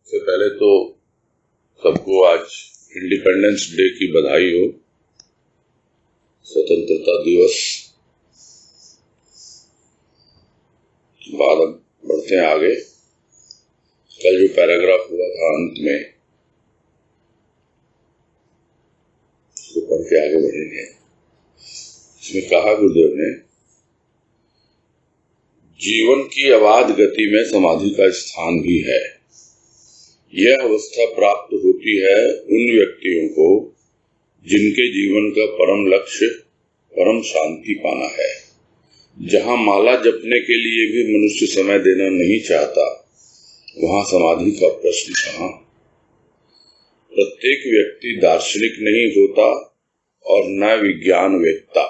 सबसे पहले तो सबको आज इंडिपेंडेंस डे की बधाई हो। स्वतंत्रता दिवस। बाद अब बढ़ते हैं आगे। कल जो पैराग्राफ हुआ था अंत में, उसको पढ़ के आगे बढ़ेंगे। इसमें कहा गुरुदेव ने, जीवन की अबाध गति में समाधि का स्थान भी है। यह अवस्था प्राप्त होती है उन व्यक्तियों को जिनके जीवन का परम लक्ष्य परम शांति पाना है। जहाँ माला जपने के लिए भी मनुष्य समय देना नहीं चाहता, वहाँ समाधि का प्रश्न कहाँ। प्रत्येक व्यक्ति दार्शनिक नहीं होता और न विज्ञान वेत्ता।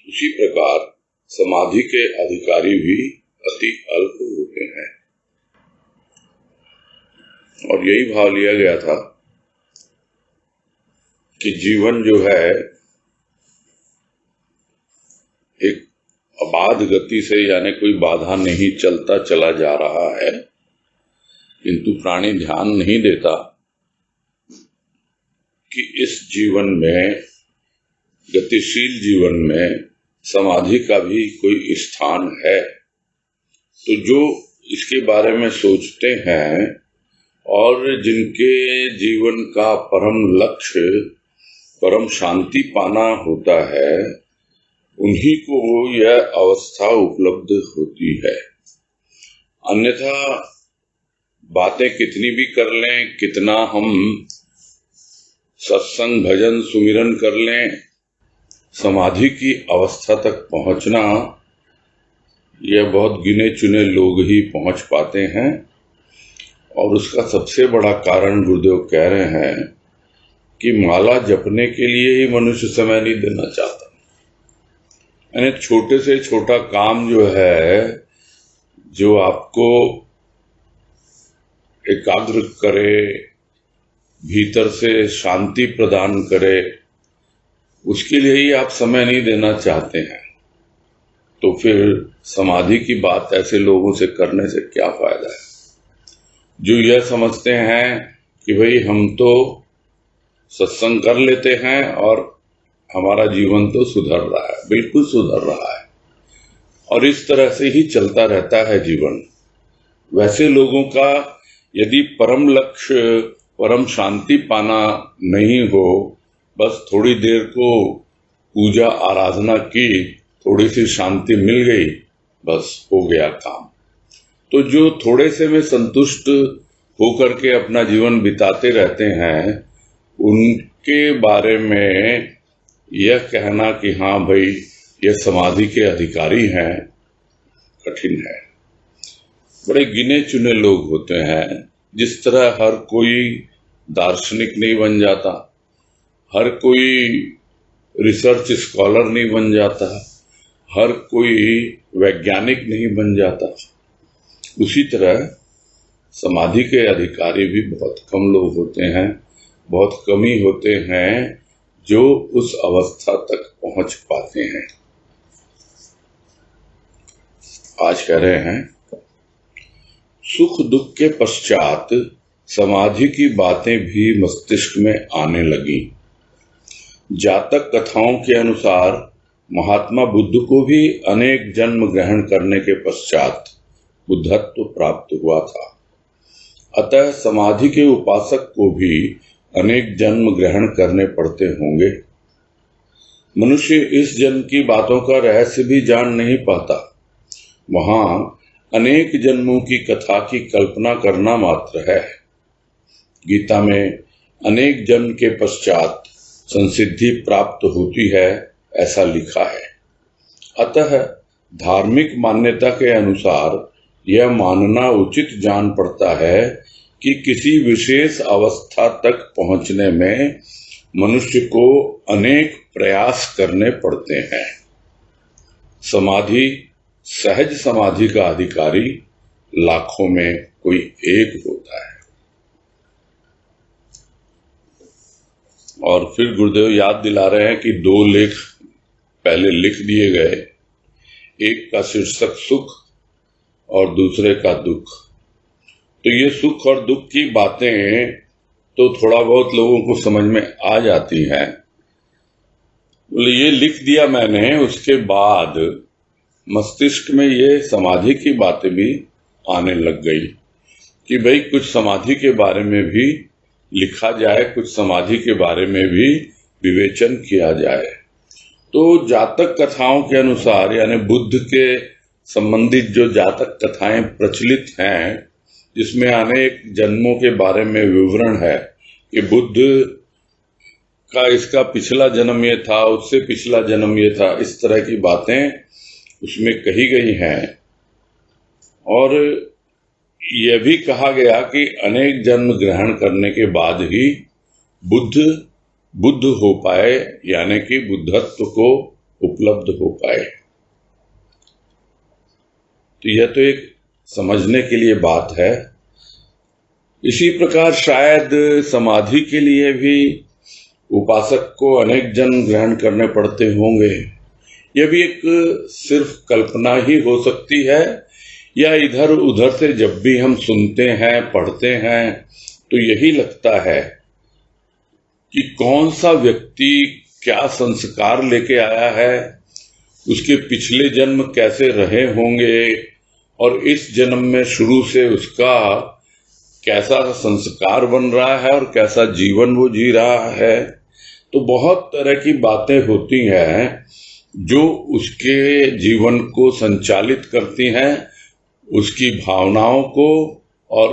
उसी प्रकार समाधि के अधिकारी भी अति अल्प होते हैं। और यही भाव लिया गया था कि जीवन जो है एक अबाध गति से, यानी कोई बाधा नहीं, चलता चला जा रहा है, किंतु प्राणी ध्यान नहीं देता कि इस जीवन में, गतिशील जीवन में समाधि का भी कोई स्थान है। तो जो इसके बारे में सोचते हैं और जिनके जीवन का परम लक्ष्य परम शांति पाना होता है, उन्हीं को यह अवस्था उपलब्ध होती है। अन्यथा बातें कितनी भी कर लें, कितना हम सत्संग भजन सुमिरन कर लें, समाधि की अवस्था तक पहुंचना यह बहुत गिने चुने लोग ही पहुंच पाते हैं। और उसका सबसे बड़ा कारण गुरुदेव कह रहे हैं कि माला जपने के लिए ही मनुष्य समय नहीं देना चाहता। यानी छोटे से छोटा काम जो है, जो आपको एकाग्र करे, भीतर से शांति प्रदान करे, उसके लिए ही आप समय नहीं देना चाहते हैं। तो फिर समाधि की बात ऐसे लोगों से करने से क्या फायदा है, जो यह समझते हैं कि भाई हम तो सत्संग कर लेते हैं और हमारा जीवन तो सुधर रहा है। बिल्कुल सुधर रहा है, और इस तरह से ही चलता रहता है जीवन। वैसे लोगों का यदि परम लक्ष्य परम शांति पाना नहीं हो, बस थोड़ी देर को पूजा आराधना की, थोड़ी सी शांति मिल गई, बस हो गया काम। तो जो थोड़े से में संतुष्ट होकर के अपना जीवन बिताते रहते हैं, उनके बारे में यह कहना कि हाँ भाई ये समाधि के अधिकारी हैं, कठिन है। बड़े गिने चुने लोग होते हैं। जिस तरह हर कोई दार्शनिक नहीं बन जाता, हर कोई रिसर्च स्कॉलर नहीं बन जाता, हर कोई वैज्ञानिक नहीं बन जाता, उसी तरह समाधि के अधिकारी भी बहुत कम लोग होते हैं। बहुत कम ही होते हैं जो उस अवस्था तक पहुंच पाते हैं। आज कह रहे हैं, सुख दुख के पश्चात समाधि की बातें भी मस्तिष्क में आने लगी। जातक कथाओं के अनुसार महात्मा बुद्ध को भी अनेक जन्म ग्रहण करने के पश्चात बुद्धत्व प्राप्त हुआ था। अतः समाधि के उपासक को भी अनेक जन्म ग्रहण करने पड़ते होंगे। मनुष्य इस जन्म की बातों का रहस्य भी जान नहीं पाता। वहां अनेक जन्मों की कथा की कल्पना करना मात्र है। गीता में अनेक जन्म के पश्चात संसिद्धि प्राप्त होती है, ऐसा लिखा है। अतः धार्मिक मान्यता के अनुसार यह मानना उचित जान पड़ता है कि किसी विशेष अवस्था तक पहुंचने में मनुष्य को अनेक प्रयास करने पड़ते हैं। समाधि, सहज समाधि का अधिकारी लाखों में कोई एक होता है। और फिर गुरुदेव याद दिला रहे हैं कि 2 लेख पहले लिख दिए गए, एक का शीर्षक सुख और दूसरे का दुख। तो ये सुख और दुख की बातें तो थोड़ा बहुत लोगों को समझ में आ जाती हैं। बोले ये लिख दिया मैंने, उसके बाद मस्तिष्क में ये समाधि की बातें भी आने लग गई कि भाई कुछ समाधि के बारे में भी लिखा जाए, कुछ समाधि के बारे में भी विवेचन किया जाए। तो जातक कथाओं के अनुसार, यानी बुद्ध के संबंधित जो जातक कथाएं प्रचलित हैं, जिसमें अनेक जन्मों के बारे में विवरण है कि बुद्ध का इसका पिछला जन्म ये था, उससे पिछला जन्म ये था, इस तरह की बातें उसमें कही गई हैं। और यह भी कहा गया कि अनेक जन्म ग्रहण करने के बाद ही बुद्ध हो पाए, यानी कि बुद्धत्व को उपलब्ध हो पाए। तो यह तो एक समझने के लिए बात है। इसी प्रकार शायद समाधि के लिए भी उपासक को अनेक जन्म ग्रहण करने पड़ते होंगे। यह भी एक सिर्फ कल्पना ही हो सकती है, या इधर उधर से जब भी हम सुनते हैं, पढ़ते हैं, तो यही लगता है कि कौन सा व्यक्ति क्या संस्कार लेके आया है, उसके पिछले जन्म कैसे रहे होंगे, और इस जन्म में शुरू से उसका कैसा संस्कार बन रहा है और कैसा जीवन वो जी रहा है। तो बहुत तरह की बातें होती हैं जो उसके जीवन को संचालित करती हैं, उसकी भावनाओं को और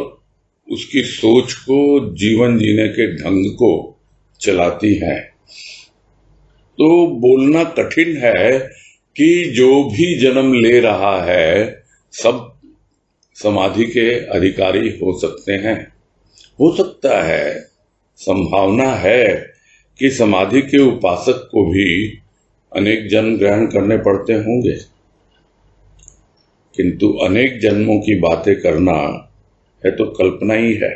उसकी सोच को, जीवन जीने के ढंग को चलाती हैं। तो बोलना कठिन है कि जो भी जन्म ले रहा है सब समाधि के अधिकारी हो सकते हैं। हो सकता है, संभावना है कि समाधि के उपासक को भी अनेक जन्म ग्रहण करने पड़ते होंगे, किंतु अनेक जन्मों की बातें करना है तो कल्पना ही है।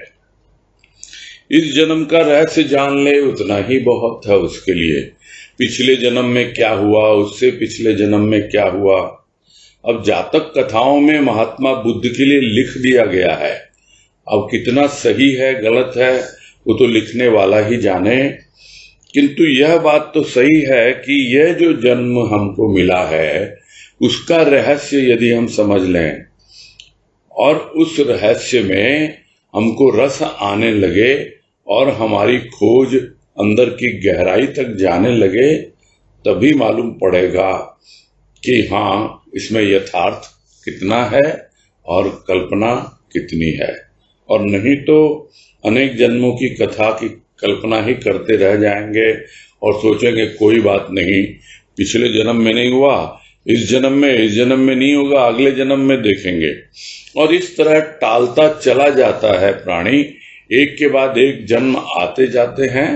इस जन्म का रहस्य जान ले उतना ही बहुत है उसके लिए। पिछले जन्म में क्या हुआ, उससे पिछले जन्म में क्या हुआ। अब जातक कथाओं में महात्मा बुद्ध के लिए लिख दिया गया है। अब कितना सही है गलत है वो तो लिखने वाला ही जाने, किंतु यह बात तो सही है कि यह जो जन्म हमको मिला है उसका रहस्य यदि हम समझ लें और उस रहस्य में हमको रस आने लगे और हमारी खोज अंदर की गहराई तक जाने लगे, तभी मालूम पड़ेगा कि हाँ, इसमें यथार्थ कितना है और कल्पना कितनी है। और नहीं तो अनेक जन्मों की कथा की कल्पना ही करते रह जाएंगे और सोचेंगे कोई बात नहीं, पिछले जन्म में नहीं हुआ, इस जन्म में नहीं होगा, अगले जन्म में देखेंगे। और इस तरह टालता चला जाता है प्राणी। एक के बाद एक जन्म आते जाते हैं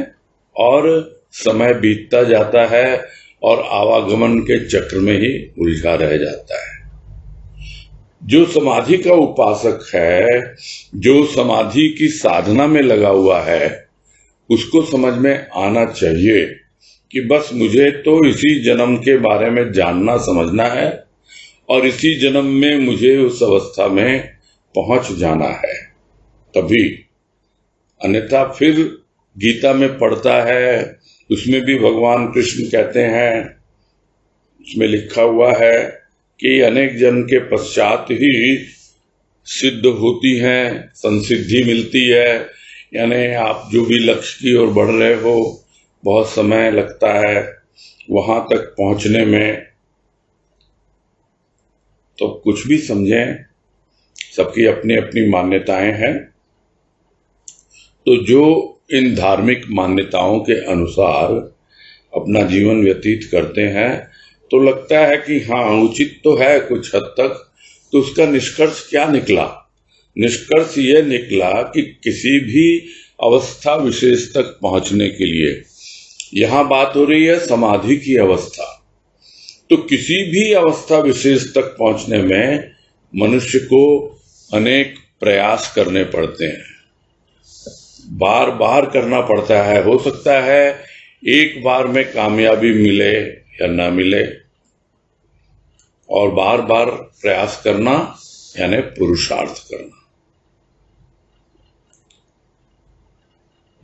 और समय बीतता जाता है और आवागमन के चक्र में ही उलझा रह जाता है। जो समाधि का उपासक है, जो समाधि की साधना में लगा हुआ है, उसको समझ में आना चाहिए कि बस मुझे तो इसी जन्म के बारे में जानना समझना है और इसी जन्म में मुझे उस अवस्था में पहुंच जाना है तभी। अन्यथा फिर गीता में पढ़ता है, उसमें भी भगवान कृष्ण कहते हैं, उसमें लिखा हुआ है कि अनेक जन्म के पश्चात ही सिद्ध होती हैं, संसिद्धि मिलती है। यानी आप जो भी लक्ष्य की ओर बढ़ रहे हो, बहुत समय लगता है वहां तक पहुंचने में। तो कुछ भी समझें, सबकी अपनी अपनी मान्यताएं हैं। तो जो इन धार्मिक मान्यताओं के अनुसार अपना जीवन व्यतीत करते हैं, तो लगता है कि हाँ, उचित तो है कुछ हद तक। तो उसका निष्कर्ष क्या निकला? निष्कर्ष यह निकला कि किसी भी अवस्था विशेष तक पहुंचने के लिए, यहां बात हो रही है समाधि की अवस्था, तो किसी भी अवस्था विशेष तक पहुंचने में मनुष्य को अनेक प्रयास करने पड़ते हैं, बार बार करना पड़ता है। हो सकता है एक बार में कामयाबी मिले या ना मिले, और बार बार प्रयास करना यानी पुरुषार्थ करना।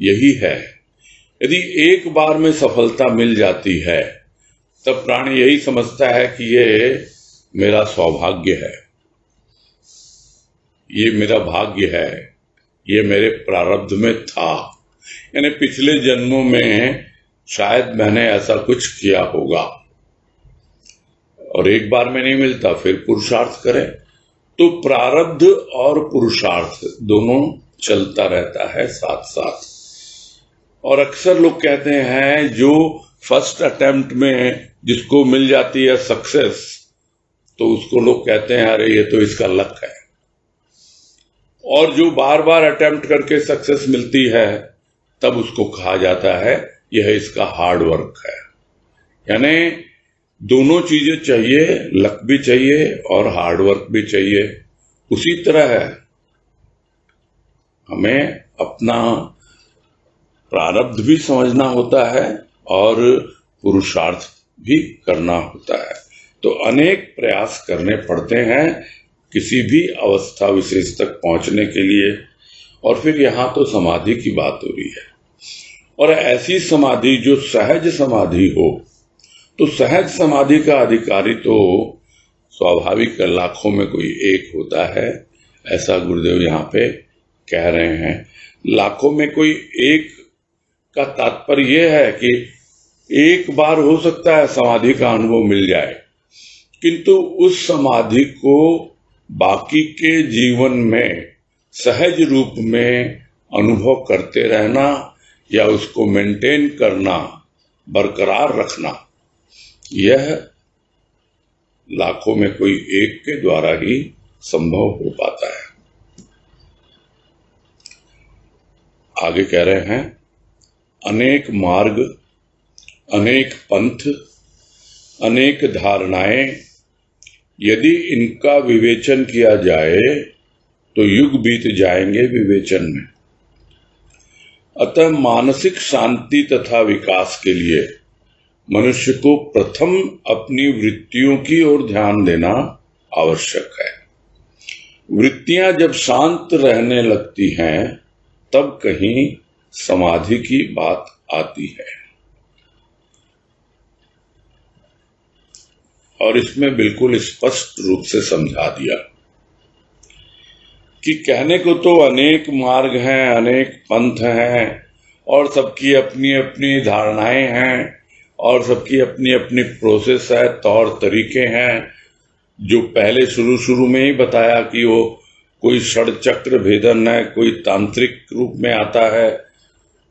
यही है। यदि एक बार में सफलता मिल जाती है तब प्राणी यही समझता है कि ये मेरा सौभाग्य है, ये मेरा भाग्य है, ये मेरे प्रारब्ध में था, यानी पिछले जन्मों में शायद मैंने ऐसा कुछ किया होगा और एक बार में नहीं मिलता, फिर पुरुषार्थ करें। तो प्रारब्ध और पुरुषार्थ दोनों चलता रहता है साथ साथ। और अक्सर लोग कहते हैं जो फर्स्ट अटेम्प्ट में जिसको मिल जाती है सक्सेस, तो उसको लोग कहते हैं अरे ये तो इसका लक है। और जो बार बार अटेम्प्ट करके सक्सेस मिलती है तब उसको कहा जाता है यह इसका हार्ड वर्क है। यानी दोनों चीजें चाहिए, लक भी चाहिए और हार्ड वर्क भी चाहिए। उसी तरह है, हमें अपना प्रारब्ध भी समझना होता है और पुरुषार्थ भी करना होता है। तो अनेक प्रयास करने पड़ते हैं किसी भी अवस्था विशेष तक पहुंचने के लिए। और फिर यहाँ तो समाधि की बात हो रही है, और ऐसी समाधि जो सहज समाधि हो। तो सहज समाधि का अधिकारी तो स्वाभाविक लाखों में कोई एक होता है, ऐसा गुरुदेव यहाँ पे कह रहे हैं। लाखों में कोई एक का तात्पर्य यह है कि एक बार हो सकता है समाधि का अनुभव मिल जाए, किंतु उस समाधि को बाकी के जीवन में सहज रूप में अनुभव करते रहना या उसको मेंटेन करना, बरकरार रखना, यह लाखों में कोई एक के द्वारा ही संभव हो पाता है। आगे कह रहे हैं, अनेक मार्ग, अनेक पंथ, अनेक धारणाएं, यदि इनका विवेचन किया जाए तो युग बीत जाएंगे विवेचन में। अतः मानसिक शांति तथा विकास के लिए मनुष्य को प्रथम अपनी वृत्तियों की ओर ध्यान देना आवश्यक है। वृत्तियां जब शांत रहने लगती हैं तब कहीं समाधि की बात आती है। और इसमें बिल्कुल स्पष्ट रूप से समझा दिया कि कहने को तो अनेक मार्ग हैं, अनेक पंथ हैं, और सबकी अपनी अपनी धारणाएं हैं, और सबकी अपनी अपनी प्रोसेस है, तौर तरीके हैं। जो पहले शुरू में ही बताया कि वो कोई षडचक्र भेदन है, कोई तांत्रिक रूप में आता है,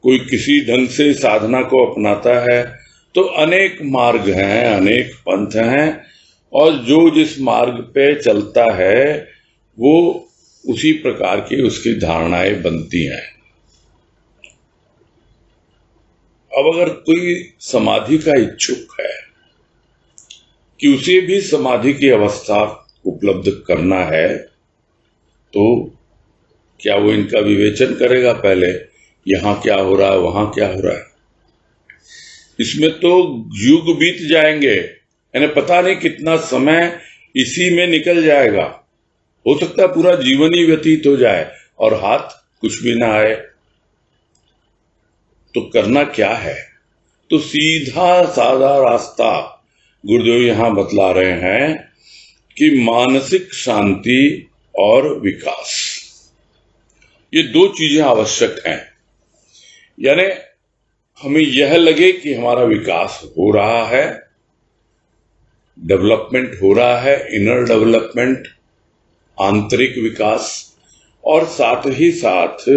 कोई किसी ढंग से साधना को अपनाता है। तो अनेक मार्ग हैं, अनेक पंथ हैं, और जो जिस मार्ग पे चलता है वो उसी प्रकार की उसकी धारणाएं बनती हैं। अब अगर कोई समाधि का इच्छुक है कि उसे भी समाधि की अवस्था उपलब्ध करना है, तो क्या वो इनका विवेचन करेगा पहले, यहां क्या हो रहा है, वहां क्या हो रहा है? इसमें तो युग बीत जाएंगे, यानी पता नहीं कितना समय इसी में निकल जाएगा। हो सकता है पूरा जीवन ही व्यतीत हो जाए और हाथ कुछ भी ना आए। तो करना क्या है? तो सीधा साधा रास्ता गुरुदेव यहां बतला रहे हैं कि मानसिक शांति और विकास, ये दो चीजें आवश्यक हैं। यानी हमें यह लगे कि हमारा विकास हो रहा है, डेवलपमेंट हो रहा है, इनर डेवलपमेंट, आंतरिक विकास, और साथ ही साथ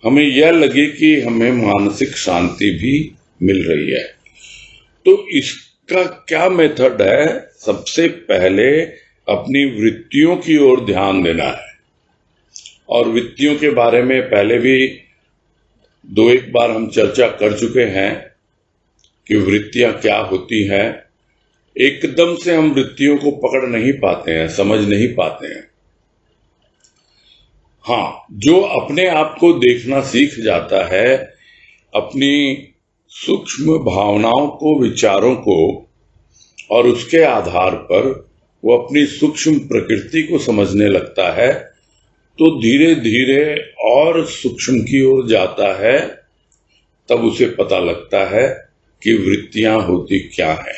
हमें यह लगे कि हमें मानसिक शांति भी मिल रही है। तो इसका क्या मेथड है? सबसे पहले अपनी वृत्तियों की ओर ध्यान देना है। और वृत्तियों के बारे में पहले भी दो एक बार हम चर्चा कर चुके हैं कि वृत्तियां क्या होती हैं। एकदम से हम वृत्तियों को पकड़ नहीं पाते हैं, समझ नहीं पाते हैं। हाँ, जो अपने आप को देखना सीख जाता है, अपनी सूक्ष्म भावनाओं को, विचारों को, और उसके आधार पर वो अपनी सूक्ष्म प्रकृति को समझने लगता है, तो धीरे धीरे और सूक्ष्म की ओर जाता है तब उसे पता लगता है कि वृत्तियां होती क्या है।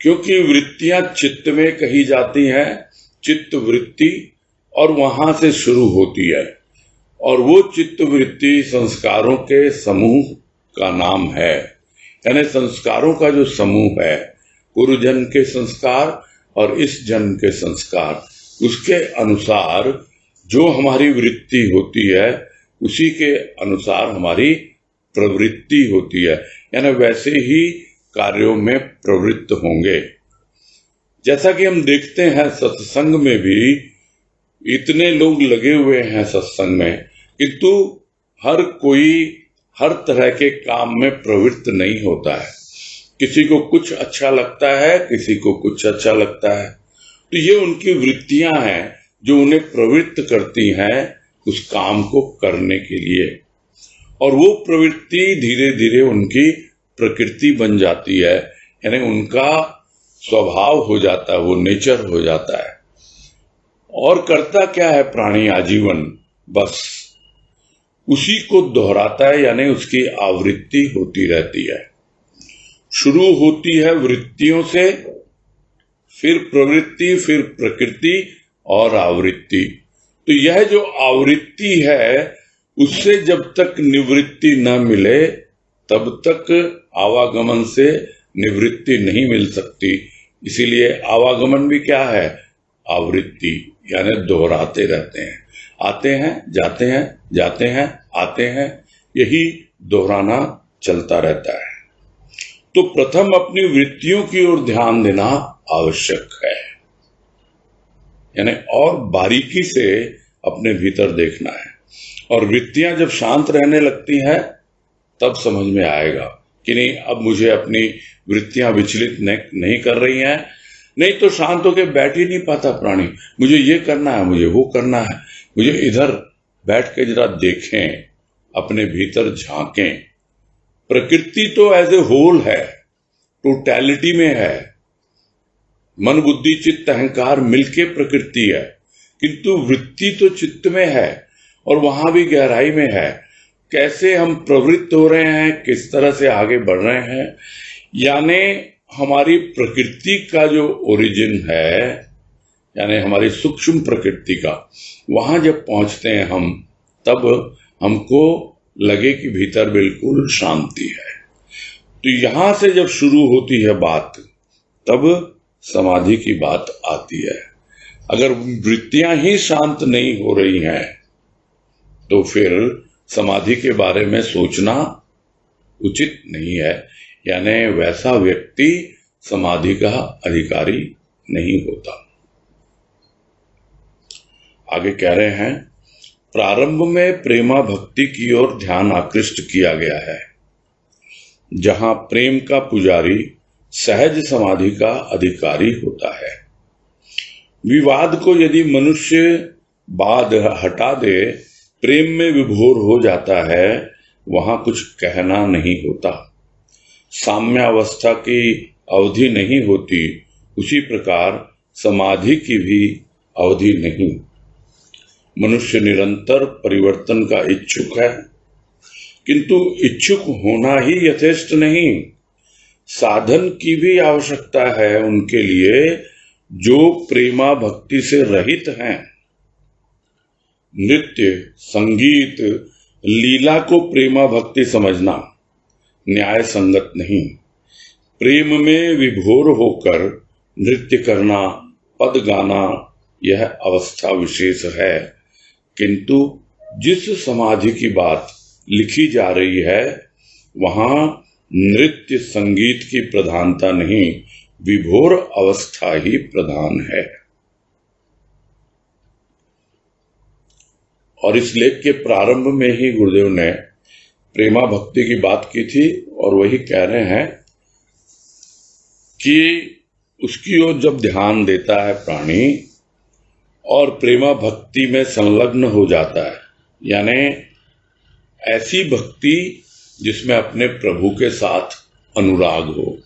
क्योंकि वृत्तियां चित्त में कही जाती हैं, चित्त वृत्ति, और वहां से शुरू होती है, और वो चित्त वृत्ति संस्कारों के समूह का नाम है। यानी संस्कारों का जो समूह है, पूर्व जन्म के संस्कार और इस जन्म के संस्कार, उसके अनुसार जो हमारी वृत्ति होती है उसी के अनुसार हमारी प्रवृत्ति होती है। यानी वैसे ही कार्यों में प्रवृत्त होंगे। जैसा कि हम देखते हैं सत्संग में भी इतने लोग लगे हुए हैं सत्संग में, किंतु हर कोई हर तरह के काम में प्रवृत्त नहीं होता है। किसी को कुछ अच्छा लगता है, किसी को कुछ अच्छा लगता है। तो ये उनकी वृत्तियां हैं जो उन्हें प्रवृत्त करती हैं उस काम को करने के लिए, और वो प्रवृत्ति धीरे धीरे उनकी प्रकृति बन जाती है। यानी उनका स्वभाव हो जाता है, वो नेचर हो जाता है। और करता क्या है प्राणी आजीवन, बस उसी को दोहराता है, यानी उसकी आवृत्ति होती रहती है। शुरू होती है वृत्तियों से, फिर प्रवृत्ति, फिर प्रकृति और आवृत्ति। तो यह जो आवृत्ति है उससे जब तक निवृत्ति न मिले तब तक आवागमन से निवृत्ति नहीं मिल सकती। इसीलिए आवागमन भी क्या है, आवृत्ति, यानी दोहराते रहते हैं, आते हैं जाते हैं, जाते हैं आते हैं, यही दोहराना चलता रहता है। तो प्रथम अपनी वृत्तियों की ओर ध्यान देना आवश्यक है, यानी और बारीकी से अपने भीतर देखना है। और वृत्तियां जब शांत रहने लगती हैं तब समझ में आएगा कि नहीं, अब मुझे अपनी वृत्तियां विचलित नहीं कर रही हैं। नहीं तो शांत होकर बैठ ही नहीं पाता प्राणी। मुझे ये करना है, मुझे वो करना है, मुझे इधर बैठ के जरा देखें, अपने भीतर झांकें। प्रकृति तो एज ए होल है, टोटैलिटी में है। मन बुद्धि चित्त अहंकार मिलके प्रकृति है, किंतु वृत्ति तो चित्त में है और वहां भी गहराई में है। कैसे हम प्रवृत्त हो रहे हैं, किस तरह से आगे बढ़ रहे हैं, यानी हमारी प्रकृति का जो ओरिजिन है, यानी हमारी सूक्ष्म प्रकृति का, वहां जब पहुंचते हैं हम, तब हमको लगे कि भीतर बिल्कुल शांति है। तो यहां से जब शुरू होती है बात, तब समाधि की बात आती है। अगर वृत्तियां ही शांत नहीं हो रही हैं तो फिर समाधि के बारे में सोचना उचित नहीं है, यानी वैसा व्यक्ति समाधि का अधिकारी नहीं होता। आगे कह रहे हैं, प्रारंभ में प्रेमा भक्ति की ओर ध्यान आकृष्ट किया गया है, जहां प्रेम का पुजारी सहज समाधि का अधिकारी होता है। विवाद को यदि मनुष्य बाद हटा दे, प्रेम में विभोर हो जाता है, वहां कुछ कहना नहीं होता। साम्यावस्था की अवधि नहीं होती, उसी प्रकार समाधि की भी अवधि नहीं। मनुष्य निरंतर परिवर्तन का इच्छुक है, किंतु इच्छुक होना ही यथेष्ट नहीं, साधन की भी आवश्यकता है उनके लिए जो प्रेमा भक्ति से रहित हैं। नृत्य, संगीत, लीला को प्रेमा भक्ति समझना न्याय संगत नहीं। प्रेम में विभोर होकर नृत्य करना, पद गाना, यह अवस्था विशेष है, किंतु जिस समाधि की बात लिखी जा रही है वहां नृत्य संगीत की प्रधानता नहीं, विभोर अवस्था ही प्रधान है। और इस लेख के प्रारंभ में ही गुरुदेव ने प्रेमा भक्ति की बात की थी, और वही कह रहे हैं कि उसकी ओर जब ध्यान देता है प्राणी और प्रेमा भक्ति में संलग्न हो जाता है, यानी ऐसी भक्ति जिसमें अपने प्रभु के साथ अनुराग हो,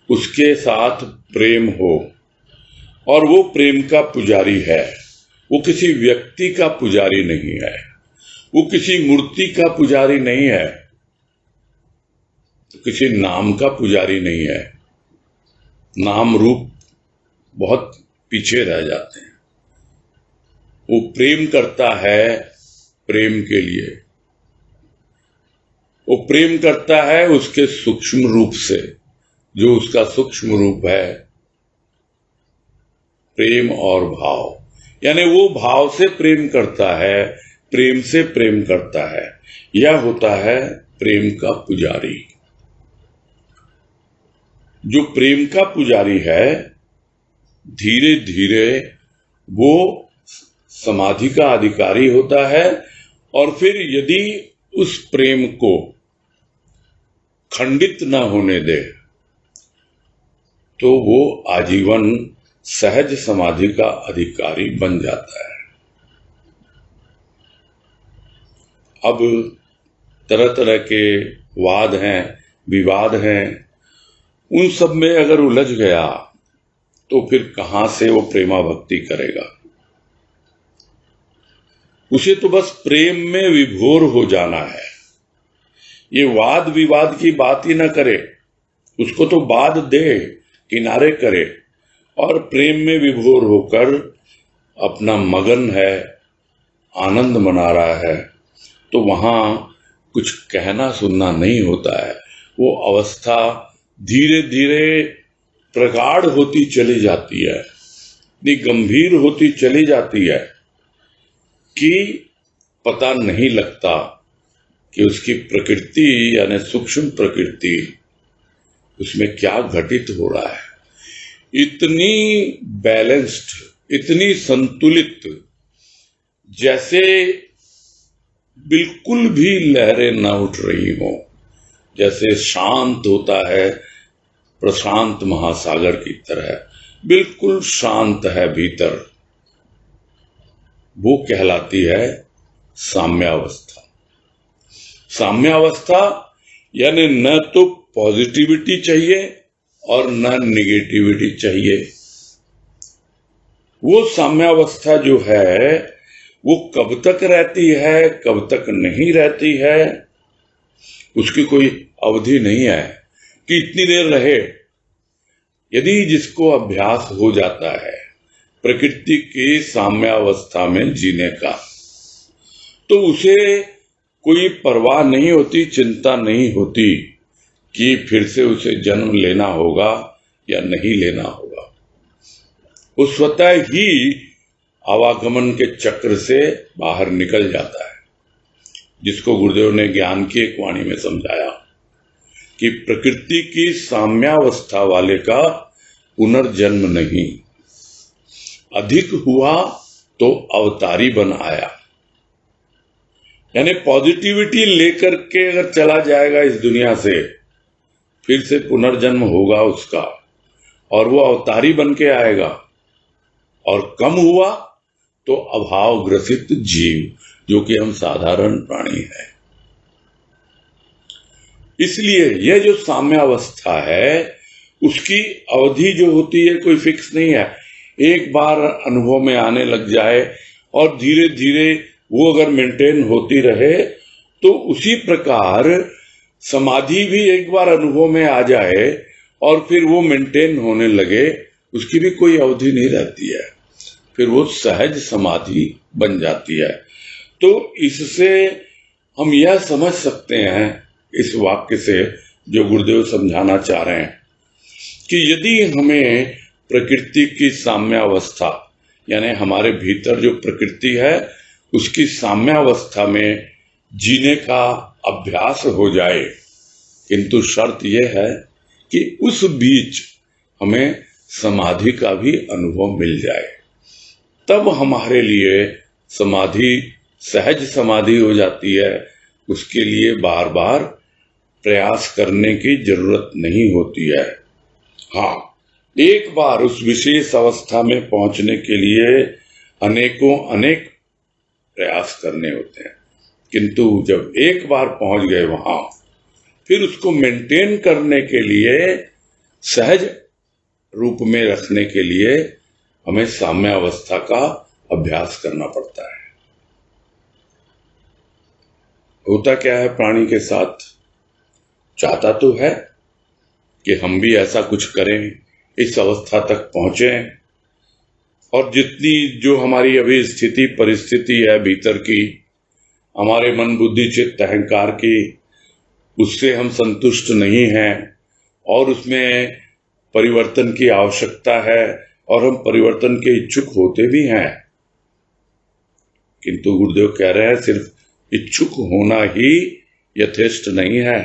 उसके साथ प्रेम हो, और वो प्रेम का पुजारी है। वो किसी व्यक्ति का पुजारी नहीं है, वो किसी मूर्ति का पुजारी नहीं है, तो किसी नाम का पुजारी नहीं है। नाम रूप बहुत पीछे रह जाते हैं। वो प्रेम करता है प्रेम के लिए, वो प्रेम करता है उसके सूक्ष्म रूप से, जो उसका सूक्ष्म रूप है प्रेम और भाव, यानी वो भाव से प्रेम करता है, प्रेम से प्रेम करता है। यह होता है प्रेम का पुजारी। जो प्रेम का पुजारी है, धीरे धीरे वो समाधि का अधिकारी होता है। और फिर यदि उस प्रेम को खंडित न होने दे तो वो आजीवन सहज समाधि का अधिकारी बन जाता है। अब तरह तरह के वाद हैं, विवाद हैं, उन सब में अगर उलझ गया तो फिर कहां से वो प्रेमा भक्ति करेगा। उसे तो बस प्रेम में विभोर हो जाना है। ये वाद विवाद की बात ही न करे, उसको तो बाद दे, किनारे करे और प्रेम में विभोर होकर अपना मगन है, आनंद मना रहा है। तो वहां कुछ कहना सुनना नहीं होता है। वो अवस्था धीरे धीरे प्रगाढ़ होती चली जाती है, इतनी गंभीर होती चली जाती है कि पता नहीं लगता कि उसकी प्रकृति यानी सूक्ष्म प्रकृति, उसमें क्या घटित हो रहा है। इतनी बैलेंस्ड, इतनी संतुलित, जैसे बिल्कुल भी लहरें न उठ रही हो, जैसे शांत होता है प्रशांत महासागर की तरह, बिल्कुल शांत है भीतर। वो कहलाती है साम्यावस्था। साम्यावस्था यानी न तो पॉजिटिविटी चाहिए और न निगेटिविटी चाहिए। वो साम्यावस्था जो है वो कब तक रहती है, कब तक नहीं रहती है, उसकी कोई अवधि नहीं है कि इतनी देर रहे। यदि जिसको अभ्यास हो जाता है प्रकृति की साम्यावस्था में जीने का, तो उसे कोई परवाह नहीं होती, चिंता नहीं होती कि फिर से उसे जन्म लेना होगा या नहीं लेना होगा। वो स्वतः ही आवागमन के चक्र से बाहर निकल जाता है, जिसको गुरुदेव ने ज्ञान की एक वाणी में समझाया कि प्रकृति की साम्यावस्था वाले का पुनर्जन्म नहीं। अधिक हुआ तो अवतारी बन आया, यानी पॉजिटिविटी लेकर के अगर चला जाएगा इस दुनिया से, फिर से पुनर्जन्म होगा उसका और वो अवतारी बन के आएगा। और कम हुआ तो अभाव ग्रसित जीव, जो कि हम साधारण प्राणी हैं। इसलिए यह जो साम्यावस्था है उसकी अवधि जो होती है कोई फिक्स नहीं है। एक बार अनुभव में आने लग जाए और धीरे धीरे वो अगर मेंटेन होती रहे तो उसी प्रकार समाधि भी एक बार अनुभव में आ जाए और फिर वो मेंटेन होने लगे, उसकी भी कोई अवधि नहीं रहती है, फिर वो सहज समाधि बन जाती है। तो इससे हम यह समझ सकते हैं इस वाक्य से जो गुरुदेव समझाना चाह रहे हैं कि यदि हमें प्रकृति की साम्यावस्था यानी हमारे भीतर जो प्रकृति है उसकी साम्यावस्था में जीने का अभ्यास हो जाए, किंतु शर्त यह है कि उस बीच हमें समाधि का भी अनुभव मिल जाए, तब हमारे लिए समाधि सहज समाधि हो जाती है। उसके लिए बार बार प्रयास करने की जरूरत नहीं होती है। हाँ, एक बार उस विशेष अवस्था में पहुंचने के लिए अनेक प्रयास करने होते हैं, किंतु जब एक बार पहुंच गए वहां, फिर उसको मेंटेन करने के लिए, सहज रूप में रखने के लिए हमें साम्यावस्था का अभ्यास करना पड़ता है। होता क्या है प्राणी के साथ, चाहता तो है कि हम भी ऐसा कुछ करें, इस अवस्था तक पहुंचें, और जितनी जो हमारी अभी स्थिति परिस्थिति है भीतर की, हमारे मन बुद्धि चित्त अहंकार की, उससे हम संतुष्ट नहीं हैं और उसमें परिवर्तन की आवश्यकता है और हम परिवर्तन के इच्छुक होते भी हैं। किंतु गुरुदेव कह रहे हैं सिर्फ इच्छुक होना ही यथेष्ट नहीं है,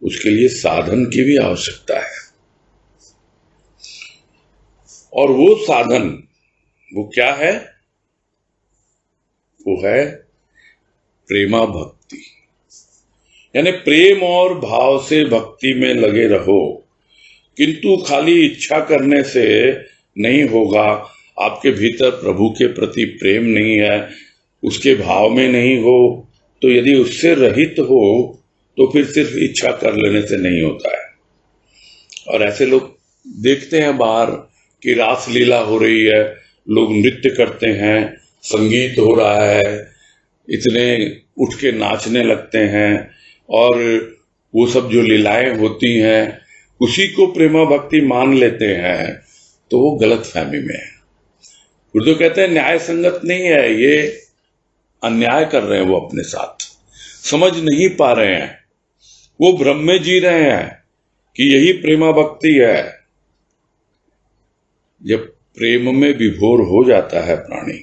उसके लिए साधन की भी आवश्यकता है। और वो साधन वो क्या है? वो है प्रेमा भक्ति, यानी प्रेम और भाव से भक्ति में लगे रहो। किंतु खाली इच्छा करने से नहीं होगा। आपके भीतर प्रभु के प्रति प्रेम नहीं है, उसके भाव में नहीं हो, तो यदि उससे रहित हो तो फिर सिर्फ इच्छा कर लेने से नहीं होता है। और ऐसे लोग देखते हैं बाहर कि रास लीला हो रही है, लोग नृत्य करते हैं, संगीत हो रहा है, इतने उठ के नाचने लगते हैं, और वो सब जो लीलाएं होती हैं उसी को प्रेमा भक्ति मान लेते हैं, तो वो गलत फहमी में है। गुरुदेव कहते हैं न्याय संगत नहीं है, ये अन्याय कर रहे हैं। वो अपने साथ समझ नहीं पा रहे हैं, वो भ्रम में जी रहे हैं कि यही प्रेमा भक्ति है। जब प्रेम में विभोर हो जाता है प्राणी,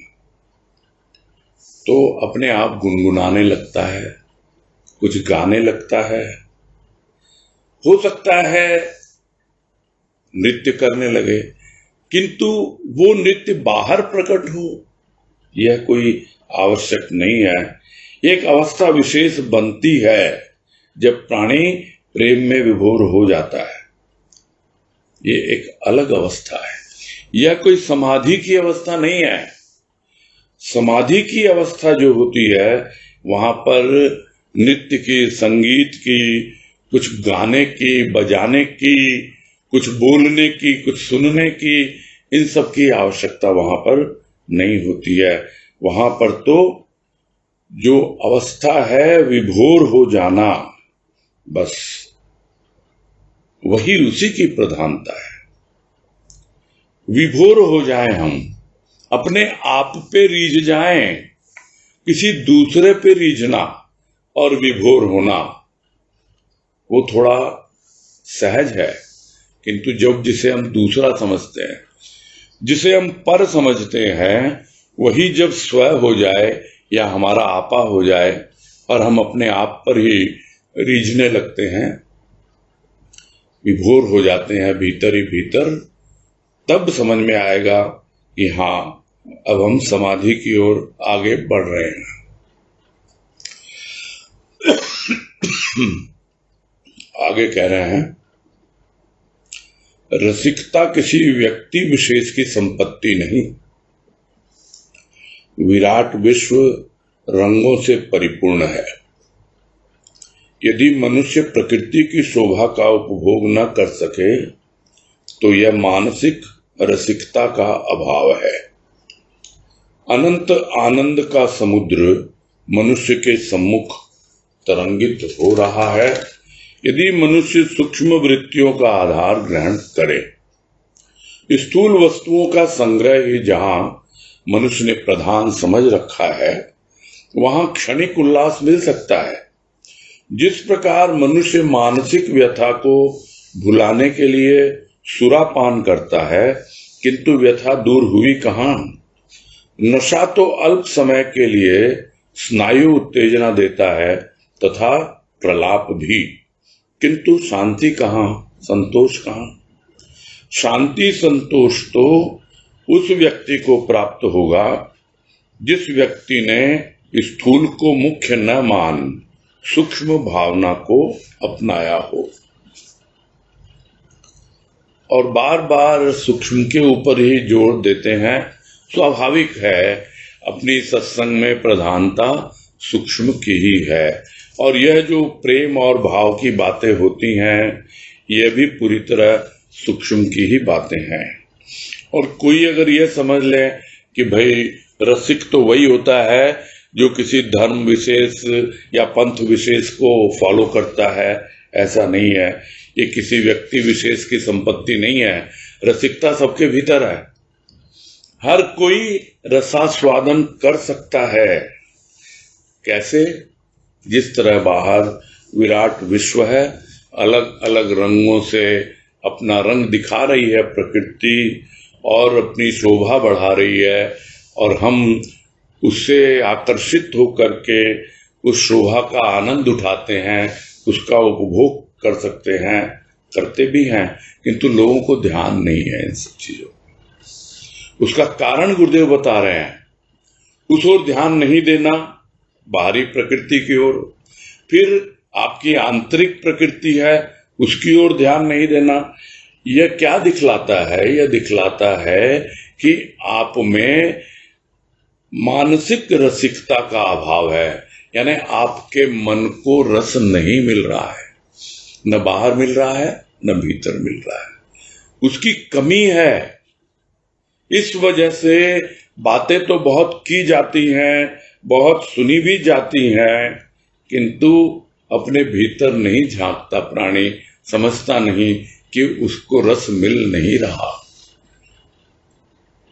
तो अपने आप गुनगुनाने लगता है, कुछ गाने लगता है, हो सकता है नृत्य करने लगे, किंतु वो नृत्य बाहर प्रकट हो यह कोई आवश्यक नहीं है। एक अवस्था विशेष बनती है जब प्राणी प्रेम में विभोर हो जाता है, ये एक अलग अवस्था है। यह कोई समाधि की अवस्था नहीं है। समाधि की अवस्था जो होती है वहां पर नृत्य की, संगीत की, कुछ गाने की, बजाने की, कुछ बोलने की, कुछ सुनने की, इन सब की आवश्यकता वहां पर नहीं होती है। वहां पर तो जो अवस्था है विभोर हो जाना, बस वही उसी की प्रधानता है। विभोर हो जाएं, हम अपने आप पे रीझ जाएं, किसी दूसरे पे रीझना और विभोर होना वो थोड़ा सहज है। किंतु जब जिसे हम दूसरा समझते हैं, जिसे हम पर समझते हैं, वही जब स्व हो जाए या हमारा आपा हो जाए और हम अपने आप पर ही रीझने लगते हैं, विभोर हो जाते हैं भीतर ही भीतर, तब समझ में आएगा कि हाँ, अब हम समाधि की ओर आगे बढ़ रहे हैं। आगे कह रहे हैं, रसिकता किसी व्यक्ति विशेष की संपत्ति नहीं, विराट विश्व रंगों से परिपूर्ण है। यदि मनुष्य प्रकृति की शोभा का उपभोग न कर सके तो यह मानसिक रसिकता का अभाव है। अनंत आनंद का समुद्र मनुष्य के सम्मुख तरंगित हो रहा है। यदि मनुष्य सूक्ष्म वृत्तियों का आधार ग्रहण करे, स्थूल वस्तुओं का संग्रह ही जहां मनुष्य ने प्रधान समझ रखा है, वहां क्षणिक उल्लास मिल सकता है। जिस प्रकार मनुष्य मानसिक व्यथा को भुलाने के लिए सुरापान करता है, किंतु व्यथा दूर हुई कहां। नशा तो अल्प समय के लिए स्नायु उत्तेजना देता है तथा प्रलाप भी, किंतु शांति कहां, संतोष कहां। शांति संतोष तो उस व्यक्ति को प्राप्त होगा जिस व्यक्ति ने स्थूल को मुख्य न मान सूक्ष्म भावना को अपनाया हो। और बार बार सूक्ष्म के ऊपर ही जोर देते हैं। स्वाभाविक है, अपनी सत्संग में प्रधानता सूक्ष्म की ही है। और यह जो प्रेम और भाव की बातें होती हैं, यह भी पूरी तरह सूक्ष्म की ही बातें हैं। और कोई अगर यह समझ ले कि भाई रसिक तो वही होता है जो किसी धर्म विशेष या पंथ विशेष को फॉलो करता है, ऐसा नहीं है। ये किसी व्यक्ति विशेष की संपत्ति नहीं है। रसिकता सबके भीतर है। हर कोई रसास्वादन कर सकता है। कैसे? जिस तरह बाहर विराट विश्व है, अलग अलग रंगों से अपना रंग दिखा रही है प्रकृति और अपनी शोभा बढ़ा रही है, और हम उससे आकर्षित होकर के उस शोभा का आनंद उठाते हैं, उसका उपभोग कर सकते हैं, करते भी हैं, किंतु लोगों को ध्यान नहीं है इन सब चीजों। उसका कारण गुरुदेव बता रहे हैं। उस ओर ध्यान नहीं देना, बाहरी प्रकृति की ओर। फिर आपकी आंतरिक प्रकृति है, उसकी ओर ध्यान नहीं देना। यह क्या दिखलाता है? यह दिखलाता है कि आप में मानसिक रसिकता का अभाव है, यानी आपके मन को रस नहीं मिल रहा है। न बाहर मिल रहा है, न भीतर मिल रहा है, उसकी कमी है। इस वजह से बातें तो बहुत की जाती हैं, बहुत सुनी भी जाती हैं, किंतु अपने भीतर नहीं झांकता प्राणी, समझता नहीं कि उसको रस मिल नहीं रहा।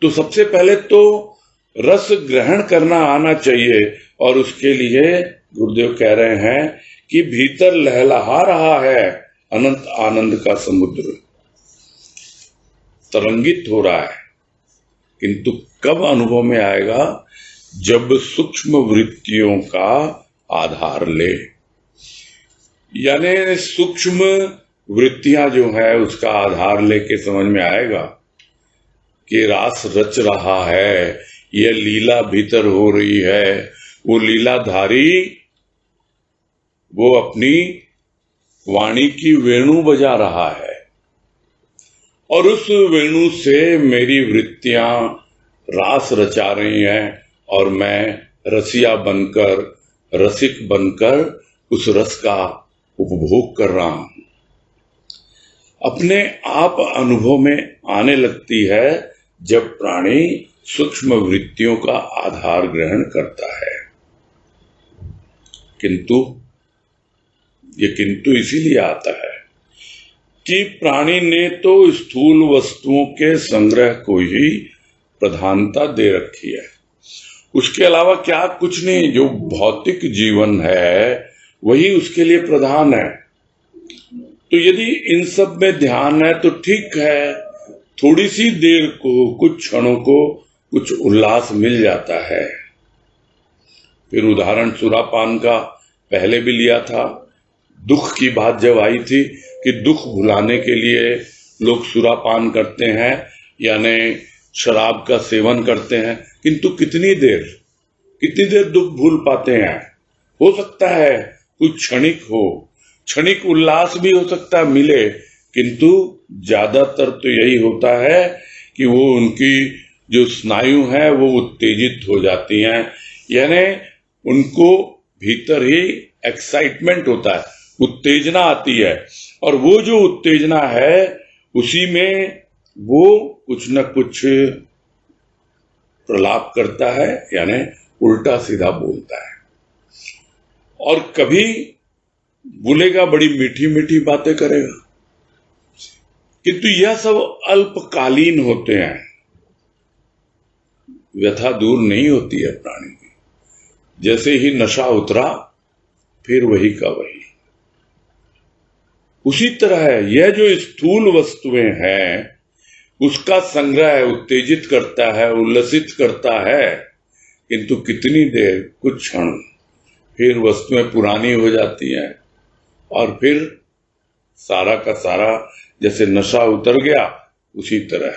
तो सबसे पहले तो रस ग्रहण करना आना चाहिए, और उसके लिए गुरुदेव कह रहे हैं कि भीतर लहलहा रहा है अनंत आनंद का समुद्र, तरंगित हो रहा है, किंतु कब अनुभव में आएगा? जब सूक्ष्म वृत्तियों का आधार ले, यानी सूक्ष्म वृत्तियां जो है उसका आधार लेके समझ में आएगा कि रास रच रहा है, यह लीला भीतर हो रही है। वो लीलाधारी वो अपनी वाणी की वेणु बजा रहा है, और उस वेणु से मेरी वृत्तियां रास रचा रही हैं, और मैं रसिया बनकर, रसिक बनकर उस रस का उपभोग कर रहा हूं। अपने आप अनुभव में आने लगती है जब प्राणी सूक्ष्म वृत्तियों का आधार ग्रहण करता है। किंतु इसीलिए आता है कि प्राणी ने तो स्थूल वस्तुओं के संग्रह को ही प्रधानता दे रखी है। उसके अलावा क्या कुछ नहीं। जो भौतिक जीवन है वही उसके लिए प्रधान है। तो यदि इन सब में ध्यान है तो ठीक है, थोड़ी सी देर को, कुछ क्षणों को कुछ उल्लास मिल जाता है। फिर उदाहरण सुरापान का पहले भी लिया था। दुख की बात जब आई थी कि दुख भुलाने के लिए लोग सुरापान करते हैं, यानी शराब का सेवन करते हैं, किंतु कितनी देर दुख भूल पाते हैं? हो सकता है कुछ क्षणिक हो, क्षणिक उल्लास भी हो सकता है मिले, किंतु ज्यादातर तो यही होता है कि वो उनकी जो स्नायु है वो उत्तेजित हो जाती हैं, यानी उनको भीतर ही एक्साइटमेंट होता है, उत्तेजना आती है, और वो जो उत्तेजना है उसी में वो कुछ न कुछ प्रलाप करता है, यानी उल्टा सीधा बोलता है। और कभी बोलेगा, बड़ी मीठी मीठी बातें करेगा, किंतु यह सब अल्पकालीन होते हैं, व्यथा दूर नहीं होती है प्राणी की। जैसे ही नशा उतरा फिर वही का वही। उसी तरह है यह जो स्थूल वस्तुएं हैं उसका संग्रह उत्तेजित करता है, उल्लसित करता है, किंतु कितनी देर, कुछ क्षण, फिर वस्तुएं पुरानी हो जाती हैं, और फिर सारा का सारा जैसे नशा उतर गया उसी तरह।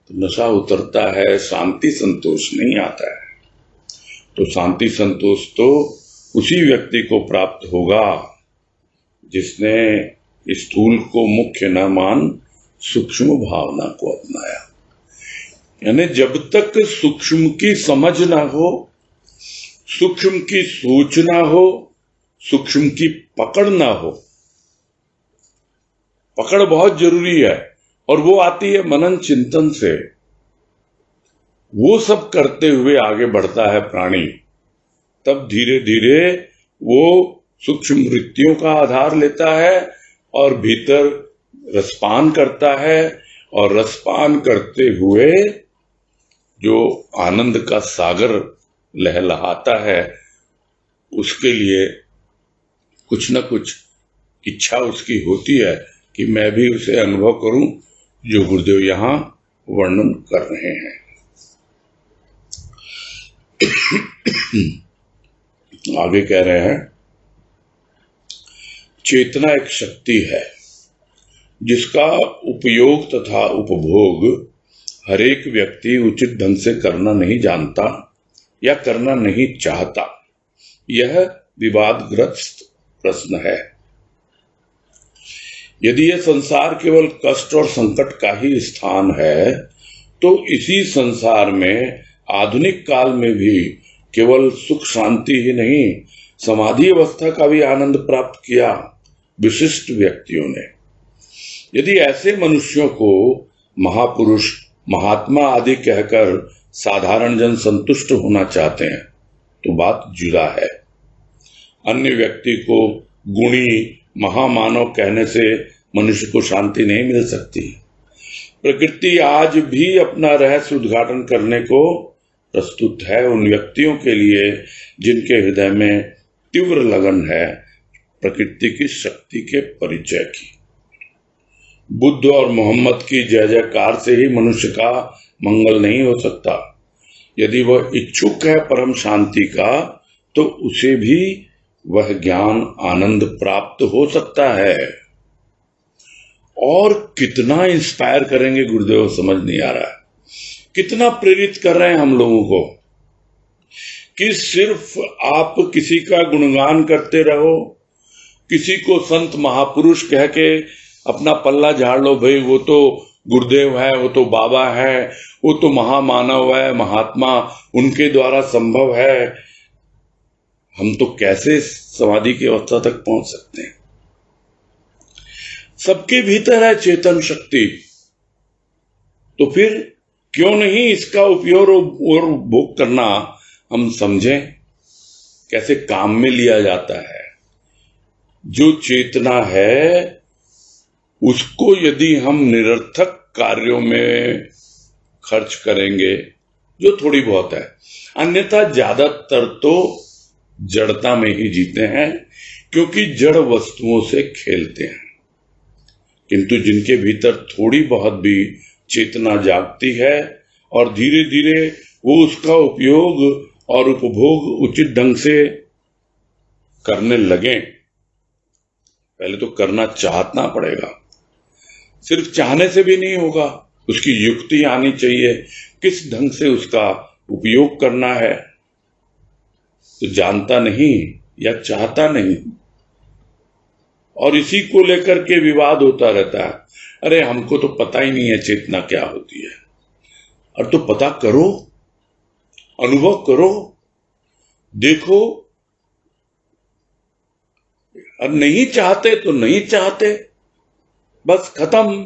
तो नशा उतरता है, शांति संतोष नहीं आता है। तो शांति संतोष तो उसी व्यक्ति को प्राप्त होगा जिसने स्थूल को मुख्य न मान सूक्ष्म भावना को अपनाया। यानी जब तक सूक्ष्म की समझ ना हो, सूक्ष्म की सोच ना हो, सूक्ष्म की पकड़ ना हो। पकड़ बहुत जरूरी है, और वो आती है मनन चिंतन से। वो सब करते हुए आगे बढ़ता है प्राणी, तब धीरे धीरे वो सूक्ष्म वृत्तियों का आधार लेता है और भीतर रसपान करता है, और रसपान करते हुए जो आनंद का सागर लहलहाता है, उसके लिए कुछ न कुछ इच्छा उसकी होती है कि मैं भी उसे अनुभव करूं जो गुरुदेव यहां वर्णन कर रहे हैं। आगे कह रहे हैं, चेतना एक शक्ति है जिसका उपयोग तथा उपभोग हर एक व्यक्ति उचित ढंग से करना नहीं जानता या करना नहीं चाहता। यह विवादग्रस्त प्रश्न है। यदि यह संसार केवल कष्ट और संकट का ही स्थान है, तो इसी संसार में आधुनिक काल में भी केवल सुख शांति ही नहीं, समाधि अवस्था का भी आनंद प्राप्त किया विशिष्ट व्यक्तियों ने। यदि ऐसे मनुष्यों को महापुरुष, महात्मा आदि कहकर साधारण जन संतुष्ट होना चाहते हैं, तो बात जुदा है। अन्य व्यक्ति को गुणी, महामानव कहने से मनुष्य को शांति नहीं मिल सकती। प्रकृति आज भी अपना रहस्य उद्घाटन करने को प्रस्तुत है उन व्यक्तियों के लिए जिनके हृदय में तीव्र लगन है प्रकृति की शक्ति के परिचय की। बुद्ध और मोहम्मद की जय जयकार से ही मनुष्य का मंगल नहीं हो सकता। यदि वह इच्छुक है परम शांति का, तो उसे भी वह ज्ञान आनंद प्राप्त हो सकता है। और कितना इंस्पायर करेंगे गुरुदेव, समझ नहीं आ रहा है। कितना प्रेरित कर रहे हैं हम लोगों को कि सिर्फ आप किसी का गुणगान करते रहो, किसी को संत महापुरुष कह के अपना पल्ला झाड़ लो, भाई वो तो गुरुदेव है, वो तो बाबा है, वो तो महामानव है, महात्मा, उनके द्वारा संभव है। हम तो कैसे समाधि की अवस्था तक पहुंच सकते हैं? सबके भीतर है चेतन शक्ति, तो फिर क्यों नहीं इसका उपयोग और उपभोग करना हम समझें कैसे काम में लिया जाता है। जो चेतना है उसको यदि हम निरर्थक कार्यों में खर्च करेंगे, जो थोड़ी बहुत है, अन्यथा ज्यादातर तो जड़ता में ही जीते हैं, क्योंकि जड़ वस्तुओं से खेलते हैं। किंतु जिनके भीतर थोड़ी बहुत भी चेतना जागती है और धीरे धीरे वो उसका उपयोग और उपभोग उचित ढंग से करने लगे, पहले तो करना चाहना पड़ेगा। सिर्फ चाहने से भी नहीं होगा, उसकी युक्ति आनी चाहिए, किस ढंग से उसका उपयोग करना है। तो जानता नहीं या चाहता नहीं, और इसी को लेकर के विवाद होता रहता है। अरे हमको तो पता ही नहीं है चेतना क्या होती है। और तो पता करो, अनुभव करो, देखो। और नहीं चाहते तो नहीं चाहते, बस खत्म।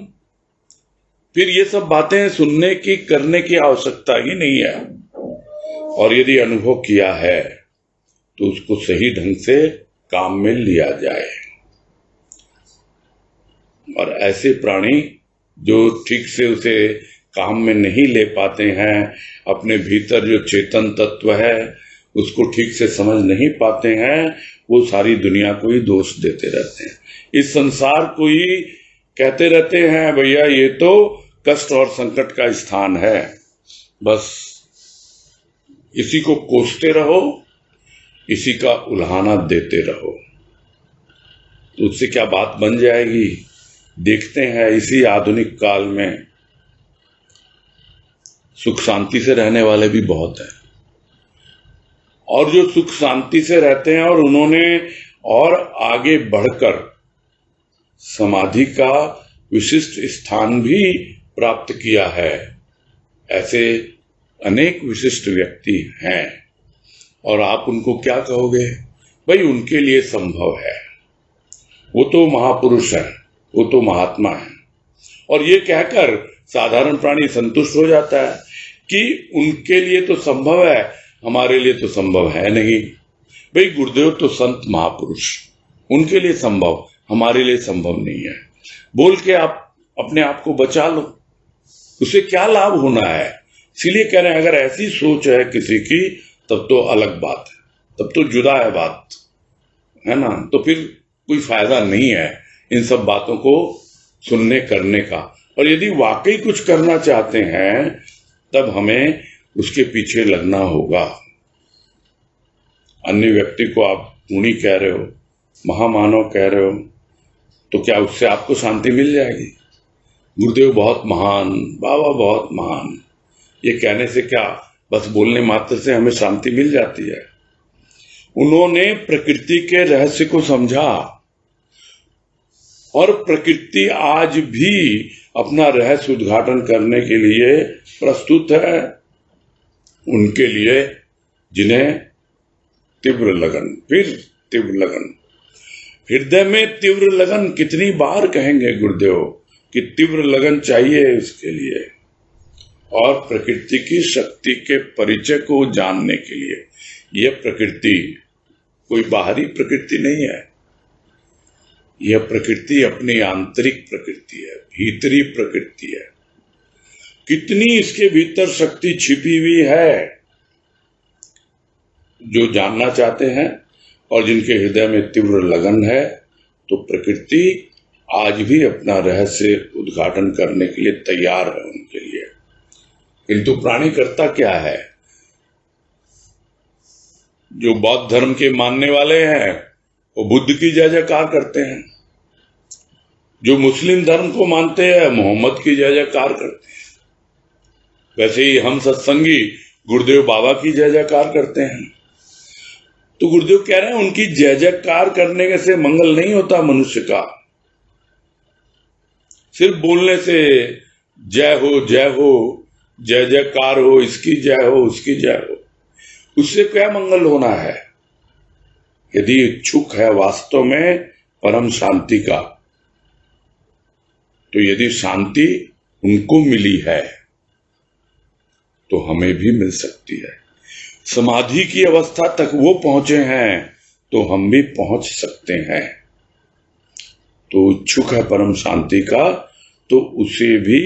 फिर ये सब बातें सुनने की, करने की आवश्यकता ही नहीं है। और यदि अनुभव किया है तो उसको सही ढंग से काम में लिया जाए। और ऐसे प्राणी जो ठीक से उसे काम में नहीं ले पाते हैं, अपने भीतर जो चेतन तत्व है उसको ठीक से समझ नहीं पाते हैं, वो सारी दुनिया को ही दोष देते रहते हैं। इस संसार को ही कहते रहते हैं भैया ये तो कष्ट और संकट का स्थान है। बस इसी को कोसते रहो, इसी का उल्हाना देते रहो, तो उससे क्या बात बन जाएगी। देखते हैं इसी आधुनिक काल में सुख शांति से रहने वाले भी बहुत हैं, और जो सुख शांति से रहते हैं और उन्होंने और आगे बढ़कर समाधि का विशिष्ट स्थान भी प्राप्त किया है, ऐसे अनेक विशिष्ट व्यक्ति हैं। और आप उनको क्या कहोगे? भाई उनके लिए संभव है, वो तो महापुरुष है, वो तो महात्मा है। और ये कहकर साधारण प्राणी संतुष्ट हो जाता है कि उनके लिए तो संभव है, हमारे लिए तो संभव है नहीं। भाई गुरुदेव तो संत महापुरुष, उनके लिए संभव, हमारे लिए संभव नहीं है। बोल के आप अपने आप को बचा लो, उससे क्या लाभ होना है। इसीलिए कह रहे हैं अगर ऐसी सोच है किसी की तब तो अलग बात है, तब तो जुदा है बात, है ना। तो फिर कोई फायदा नहीं है इन सब बातों को सुनने करने का। और यदि वाकई कुछ करना चाहते हैं तब हमें उसके पीछे लगना होगा। अन्य व्यक्ति को आप गुणी कह रहे हो, महामानव कह रहे हो, तो क्या उससे आपको शांति मिल जाएगी? गुरुदेव बहुत महान, बाबा बहुत महान, ये कहने से क्या, बस बोलने मात्र से हमें शांति मिल जाती है? उन्होंने प्रकृति के रहस्य को समझा और प्रकृति आज भी अपना रहस्य उद्घाटन करने के लिए प्रस्तुत है। उनके लिए जिन्हें तीव्र लगन, फिर तीव्र लगन, हृदय में तीव्र लगन, कितनी बार कहेंगे गुरुदेव कि तीव्र लगन चाहिए इसके लिए, और प्रकृति की शक्ति के परिचय को जानने के लिए। यह प्रकृति कोई बाहरी प्रकृति नहीं है, यह प्रकृति अपनी आंतरिक प्रकृति है, भीतरी प्रकृति है। कितनी इसके भीतर शक्ति छिपी हुई है, जो जानना चाहते हैं और जिनके हृदय में तीव्र लगन है, तो प्रकृति आज भी अपना रहस्य उद्घाटन करने के लिए तैयार है उनके लिए। किंतु प्राणी करता क्या है? जो बौद्ध धर्म के मानने वाले हैं वो बुद्ध की जय जयकार करते हैं, जो मुस्लिम धर्म को मानते हैं मोहम्मद की जय जयकार करते हैं। वैसे ही हम सत्संगी गुरुदेव बाबा की जय जयकार करते हैं। तो गुरुदेव कह रहे हैं उनकी जय जयकार करने से मंगल नहीं होता मनुष्य का। सिर्फ बोलने से जय हो जय हो, जय जयकार हो, इसकी जय हो उसकी जय हो, उससे क्या मंगल होना है? यदि इच्छुक है वास्तव में परम शांति का, तो यदि शांति उनको मिली है तो हमें भी मिल सकती है। समाधि की अवस्था तक वो पहुंचे हैं तो हम भी पहुंच सकते हैं। तो इच्छुक है परम शांति का तो उसे भी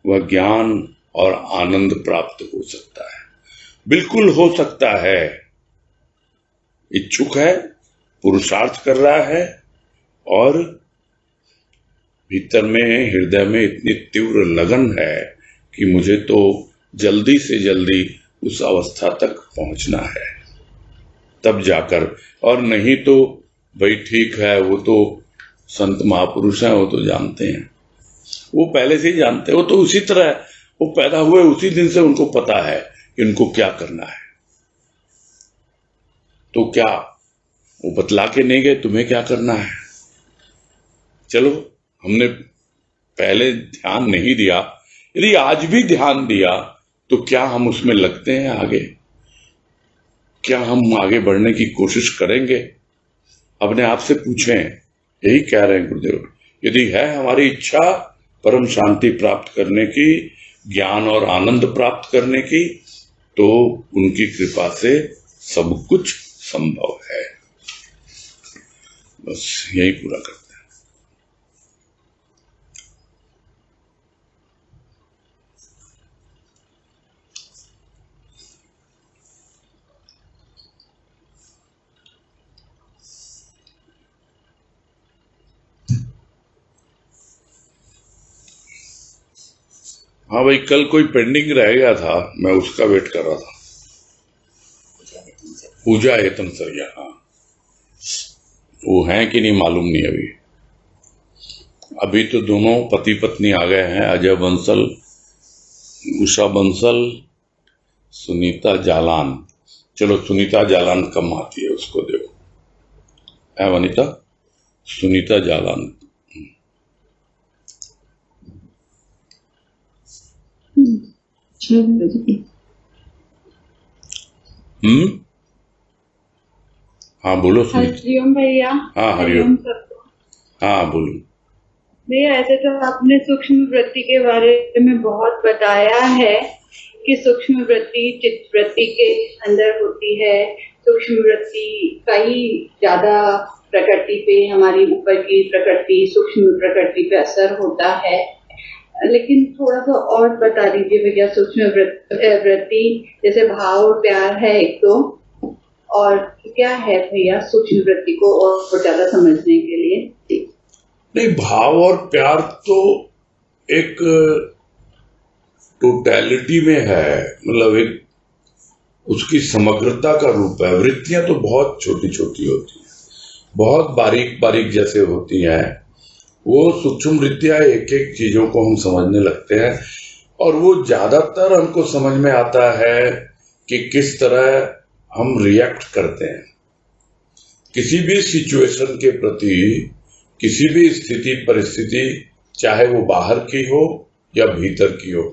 वह ज्ञान और आनंद प्राप्त हो सकता है, बिल्कुल हो सकता है। इच्छुक है, पुरुषार्थ कर रहा है और भीतर में हृदय में इतनी तीव्र लगन है कि मुझे तो जल्दी से जल्दी उस अवस्था तक पहुंचना है, तब जाकर। और नहीं तो भाई ठीक है, वो तो संत महापुरुष हैं, वो तो जानते हैं, वो पहले से ही जानते हैं। वो तो उसी तरह, वो पैदा हुए उसी दिन से उनको पता है कि उनको क्या करना है। तो क्या वो बतला के नहीं गए तुम्हें क्या करना है? चलो हमने पहले ध्यान नहीं दिया, यदि आज भी ध्यान दिया तो क्या हम उसमें लगते हैं आगे? क्या हम आगे बढ़ने की कोशिश करेंगे? अपने आप से पूछें। यही कह रहे हैं गुरुदेव, यदि है हमारी इच्छा परम शांति प्राप्त करने की, ज्ञान और आनंद प्राप्त करने की, तो उनकी कृपा से सब कुछ संभव है। बस यही पूरा करते हैं। हाँ भाई, कल कोई पेंडिंग रह गया था, मैं उसका वेट कर रहा था। पूजा हेतन सर, हाँ वो हैं कि नहीं मालूम नहीं। अभी तो दोनों पति पत्नी आ गए हैं, अजय बंसल, उषा बंसल, सुनीता जालान। चलो सुनीता जालान कम आती है, उसको देखो। है वनीता? सुनीता जालान। हाँ बोलो सुनीता। हरिओम भैया। हाँ हरिओम। हाँ बोलो भैया। ऐसे तो आपने सूक्ष्म वृत्ति के बारे में बहुत बताया है, कि सूक्ष्म वृत्ति चित्त वृत्ति के अंदर होती है। सूक्ष्म वृत्ति का ही ज्यादा प्रकृति पे, हमारी ऊपर की प्रकृति, सूक्ष्म प्रकृति पे असर होता है। लेकिन थोड़ा सा और बता दीजिए भैया, सूक्ष्म वृत्ति जैसे भाव और प्यार है एक तो, और क्या है भैया सूक्ष्म वृत्ति को और ज्यादा समझने के लिए? नहीं, भाव और प्यार तो एक टोटैलिटी में है, मतलब एक उसकी समग्रता का रूप है। वृत्तियां तो बहुत छोटी छोटी होती हैं, बहुत बारीक बारीक जैसे होती हैं। वो सूक्ष्म वृत्तियां एक एक चीजों को हम समझने लगते हैं, और वो ज्यादातर हमको समझ में आता है कि किस तरह हम रिएक्ट करते हैं किसी भी सिचुएशन के प्रति, किसी भी स्थिति परिस्थिति, चाहे वो बाहर की हो या भीतर की हो।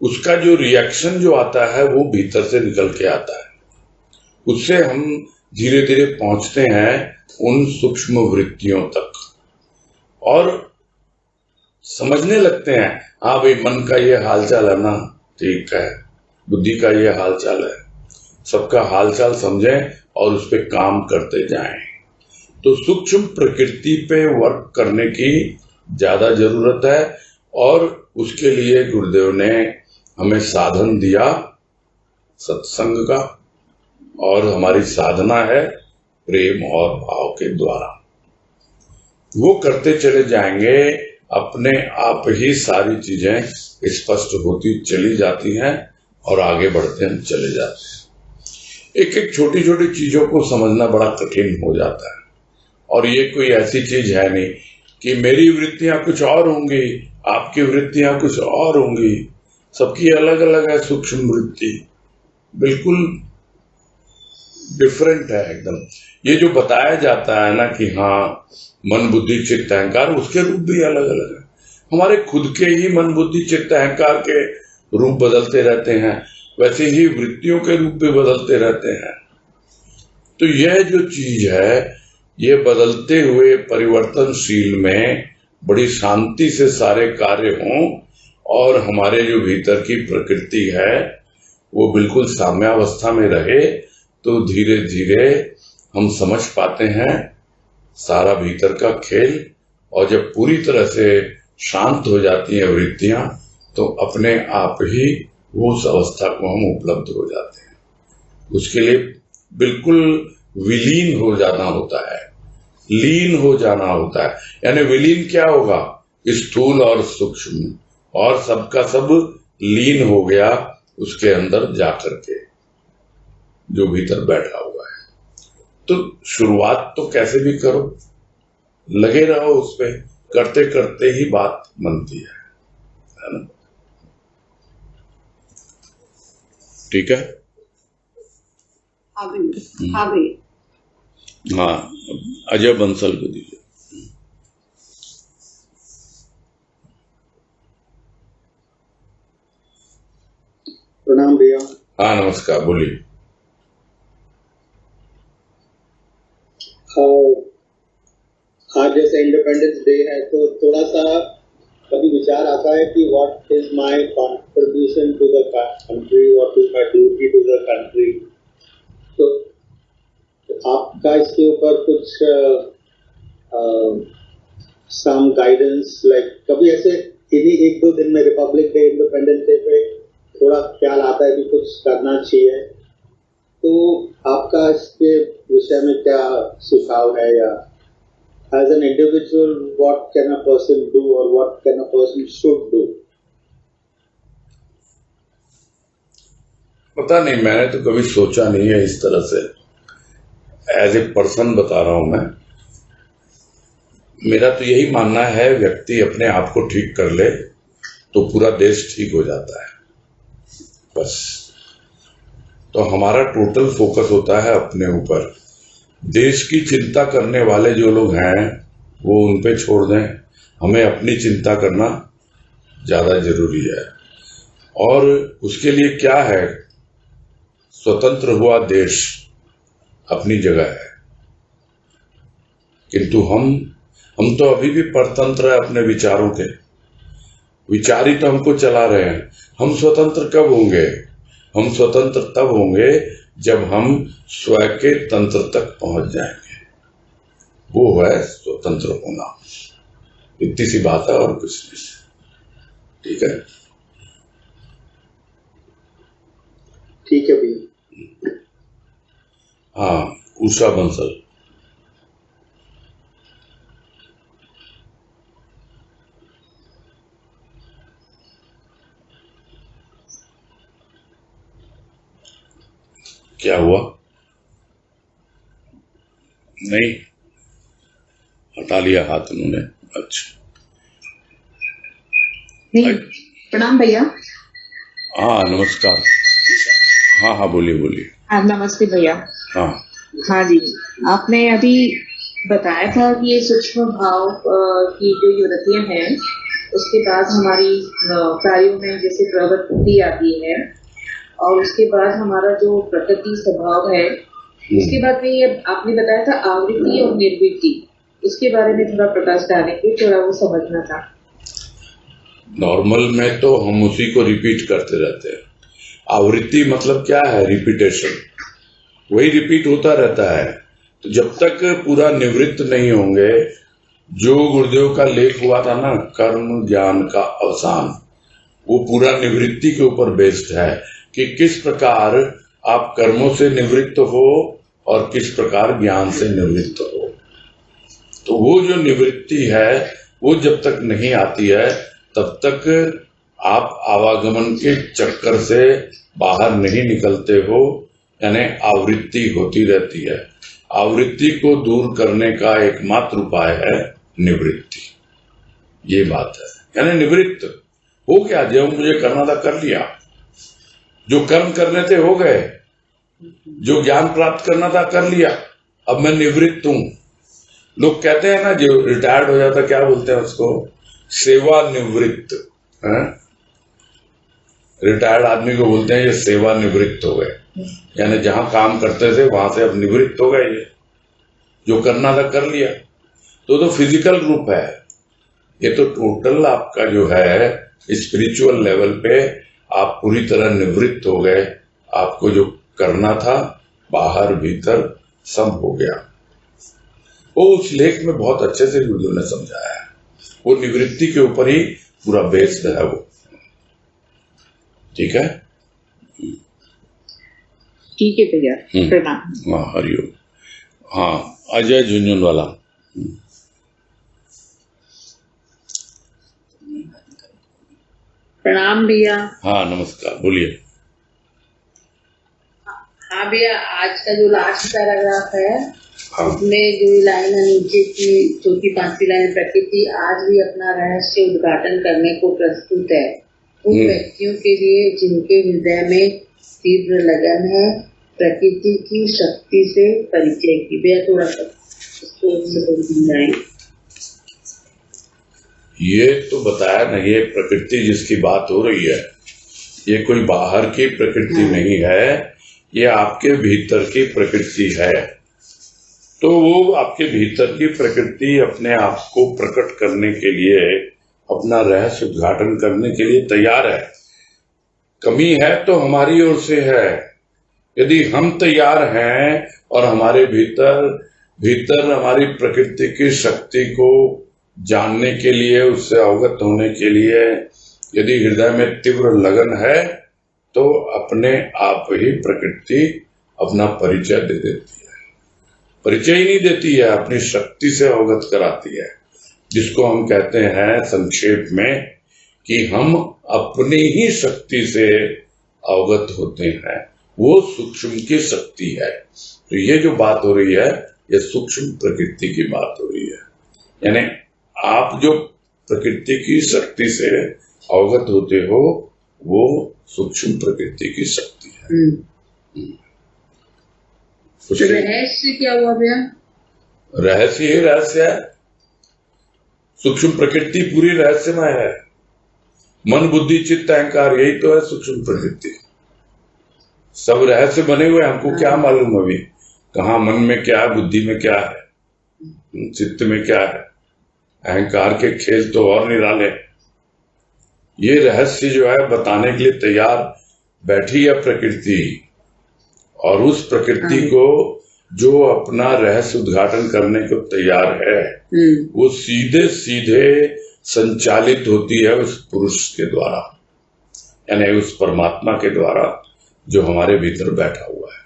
उसका जो रिएक्शन जो आता है वो भीतर से निकल के आता है। उससे हम धीरे धीरे पहुंचते हैं उन सूक्ष्म वृत्तियों तक और समझने लगते हैं, हाँ भाई मन का ये हालचाल है ना, ठीक है, बुद्धि का ये हालचाल है, सबका हालचाल समझें और उस पर काम करते जाएं। तो सूक्ष्म प्रकृति पे वर्क करने की ज्यादा जरूरत है, और उसके लिए गुरुदेव ने हमें साधन दिया सत्संग का, और हमारी साधना है प्रेम और भाव के द्वारा। वो करते चले जाएंगे, अपने आप ही सारी चीजें स्पष्ट होती चली जाती हैं और आगे बढ़ते हम चले जाते हैं। एक एक छोटी छोटी चीजों को समझना बड़ा कठिन हो जाता है, और ये कोई ऐसी चीज है नहीं कि मेरी वृत्तियां कुछ और होंगी, आपकी वृत्तियां कुछ और होंगी। सबकी अलग अलग है सूक्ष्म वृत्ति, बिल्कुल डिफरेंट है एकदम। ये जो बताया जाता है ना कि हाँ मन बुद्धि चित्त अहंकार, उसके रूप भी अलग अलग है। हमारे खुद के ही मन बुद्धि चित्त अहंकार के रूप बदलते रहते हैं, वैसे ही वृत्तियों के रूप भी बदलते रहते हैं। तो यह जो चीज है, ये बदलते हुए परिवर्तनशील में बड़ी शांति से सारे कार्य हों, और हमारे जो भीतर की प्रकृति है वो बिल्कुल साम्यावस्था में रहे, तो धीरे धीरे हम समझ पाते हैं सारा भीतर का खेल। और जब पूरी तरह से शांत हो जाती हैं वृत्तियां, तो अपने आप ही उस अवस्था को हम उपलब्ध हो जाते हैं। उसके लिए बिल्कुल विलीन हो जाना होता है, लीन हो जाना होता है। यानी विलीन क्या होगा, स्थूल और सूक्ष्म और सबका सब लीन हो गया उसके अंदर जाकर के, जो भीतर बैठा हुआ है। तो शुरुआत तो कैसे भी करो, लगे रहो उस पे, करते करते ही बात बनती है ना? ठीक है। हाँ भैया, हाँ भैया। हाँ, अजय बंसल को दीजिए। प्रणाम भैया। हाँ नमस्कार, बोलिए। आज जैसे इंडिपेंडेंस डे है, तो थोड़ा सा कभी विचार आता है कि what is my contribution to the country, what is my duty to the country. तो आपका इसके ऊपर कुछ सम गाइडेंस, लाइक कभी ऐसे इन्हीं एक दो दिन में रिपब्लिक डे, इंडिपेंडेंस डे पे थोड़ा ख्याल आता है कि कुछ करना चाहिए, तो आपका इसके विषय में क्या सुझाव है, या as an individual what can a person do or what can a person should do? पता नहीं, मैंने तो कभी सोचा नहीं है इस तरह से। एज ए पर्सन बता रहा हूं मैं, मेरा तो यही मानना है, व्यक्ति अपने आप को ठीक कर ले तो पूरा देश ठीक हो जाता है, बस। तो हमारा टोटल फोकस होता है अपने ऊपर। देश की चिंता करने वाले जो लोग हैं वो उन पे छोड़ दें, हमें अपनी चिंता करना ज्यादा जरूरी है। और उसके लिए क्या है, स्वतंत्र हुआ देश अपनी जगह है, किंतु हम तो अभी भी परतंत्र है अपने विचारों के। विचार ही तो हमको चला रहे हैं। हम स्वतंत्र कब होंगे हम स्वतंत्र तब होंगे जब हम स्वयं के तंत्र तक पहुंच जाएंगे। वो है स्वतंत्र होना। इतनी सी बात है और कुछ नहीं। ठीक है, ठीक है भैया। हाँ, उषा बंसल। क्या हुआ? नहीं, हटा लिया हाथ उन्होंने। अच्छा, नहीं, प्रणाम भैया। हाँ नमस्कार। हाँ हाँ, बोलिए बोलिए। हाँ नमस्ते भैया। हाँ हाँ जी, आपने अभी बताया था कि ये सूक्ष्म भाव की जो युवतियां हैं उसके बाद हमारी कार्यों में जैसे प्रवृत्ति आती है और उसके बाद हमारा जो प्रकृति स्वभाव है, उसके बाद में ये आपने बताया था आवृत्ति और निर्वृत्ति, उसके बारे में थोड़ा प्रकाश डालेंगे, थोड़ा वो समझना था। नॉर्मल में तो हम उसी को रिपीट करते रहते हैं। आवृत्ति मतलब क्या है? रिपीटेशन, वही रिपीट होता रहता है। तो जब तक पूरा निवृत्त नहीं होंगे, जो गुरुदेव का लेख हुआ था ना, कर्म ज्ञान का अवसान, वो पूरा निवृत्ति के ऊपर बेस्ड है कि किस प्रकार आप कर्मों से निवृत्त हो और किस प्रकार ज्ञान से निवृत्त हो। तो वो जो निवृत्ति है वो जब तक नहीं आती है तब तक आप आवागमन के चक्कर से बाहर नहीं निकलते हो, यानी आवृत्ति होती रहती है। आवृत्ति को दूर करने का एकमात्र उपाय है निवृत्ति। ये बात है, यानी निवृत्त हो गया। जो मुझे करना था कर लिया, जो कर्म करने थे हो गए, जो ज्ञान प्राप्त करना था कर लिया, अब मैं निवृत्त हूं। लोग कहते हैं ना, जो रिटायर्ड हो जाता क्या बोलते हैं उसको? सेवानिवृत्त। रिटायर्ड आदमी को बोलते हैं ये सेवानिवृत्त हो गए, यानी जहां काम करते थे वहां से अब निवृत्त हो गए। ये जो करना था कर लिया। तो फिजिकल रूप है ये। तो टोटल आपका जो है स्पिरिचुअल लेवल पे आप पूरी तरह निवृत्त हो गए। आपको जो करना था बाहर भीतर सब हो गया। वो उस लेख में बहुत अच्छे से गुरुदेव ने समझाया है। वो निवृत्ति के ऊपर ही पूरा बेस्ड है वो। ठीक है, ठीक है भैया, प्रणाम। हाँ हरिओम। हाँ, अजय झुंझुनवाला। प्रणाम भैया। हाँ नमस्कार, बोलिए। हाँ भैया, आज का जो लास्ट पैराग्राफ है, हाँ। उसमें जो लाइन है नीचे की चौथी पांचवी लाइन, प्रकृति आज भी अपना रहस्य उद्घाटन करने को प्रस्तुत है उन व्यक्तियों के लिए जिनके हृदय में तीव्र लगन है प्रकृति की शक्ति से परिचय की। भैया थोड़ा सा इसको समझाएं। ये तो बताया नहीं, ये प्रकृति जिसकी बात हो रही है ये कोई बाहर की प्रकृति नहीं है, ये आपके भीतर की प्रकृति है। तो वो आपके भीतर की प्रकृति अपने आप को प्रकट करने के लिए, अपना रहस्य उद्घाटन करने के लिए तैयार है। कमी है तो हमारी ओर से है। यदि हम तैयार हैं और हमारे भीतर हमारी प्रकृति की शक्ति को जानने के लिए, उससे अवगत होने के लिए यदि हृदय में तीव्र लगन है तो अपने आप ही प्रकृति अपना परिचय दे देती है। परिचय ही नहीं देती है, अपनी शक्ति से अवगत कराती है, जिसको हम कहते हैं संक्षेप में कि हम अपनी ही शक्ति से अवगत होते हैं। वो सूक्ष्म की शक्ति है। तो ये जो बात हो रही है ये सूक्ष्म प्रकृति की बात हो रही है। यानी आप जो प्रकृति की शक्ति से अवगत होते हो वो सूक्ष्म प्रकृति की शक्ति है। रहस्य क्या हुआ भैया? रहस्य ही रहस्य है। सूक्ष्म प्रकृति पूरी रहस्यमय है। मन बुद्धि चित्त अहंकार, यही तो है सूक्ष्म प्रकृति। सब रहस्य बने हुए, हमको क्या मालूम अभी कहाँ मन में क्या है, बुद्धि में क्या है, चित्त में क्या है। अहंकार के खेल तो और निराले। ये रहस्य जो है बताने के लिए तैयार बैठी है प्रकृति, और उस प्रकृति को जो अपना रहस्य उद्घाटन करने को तैयार है, वो सीधे सीधे संचालित होती है उस पुरुष के द्वारा, यानी उस परमात्मा के द्वारा जो हमारे भीतर बैठा हुआ है।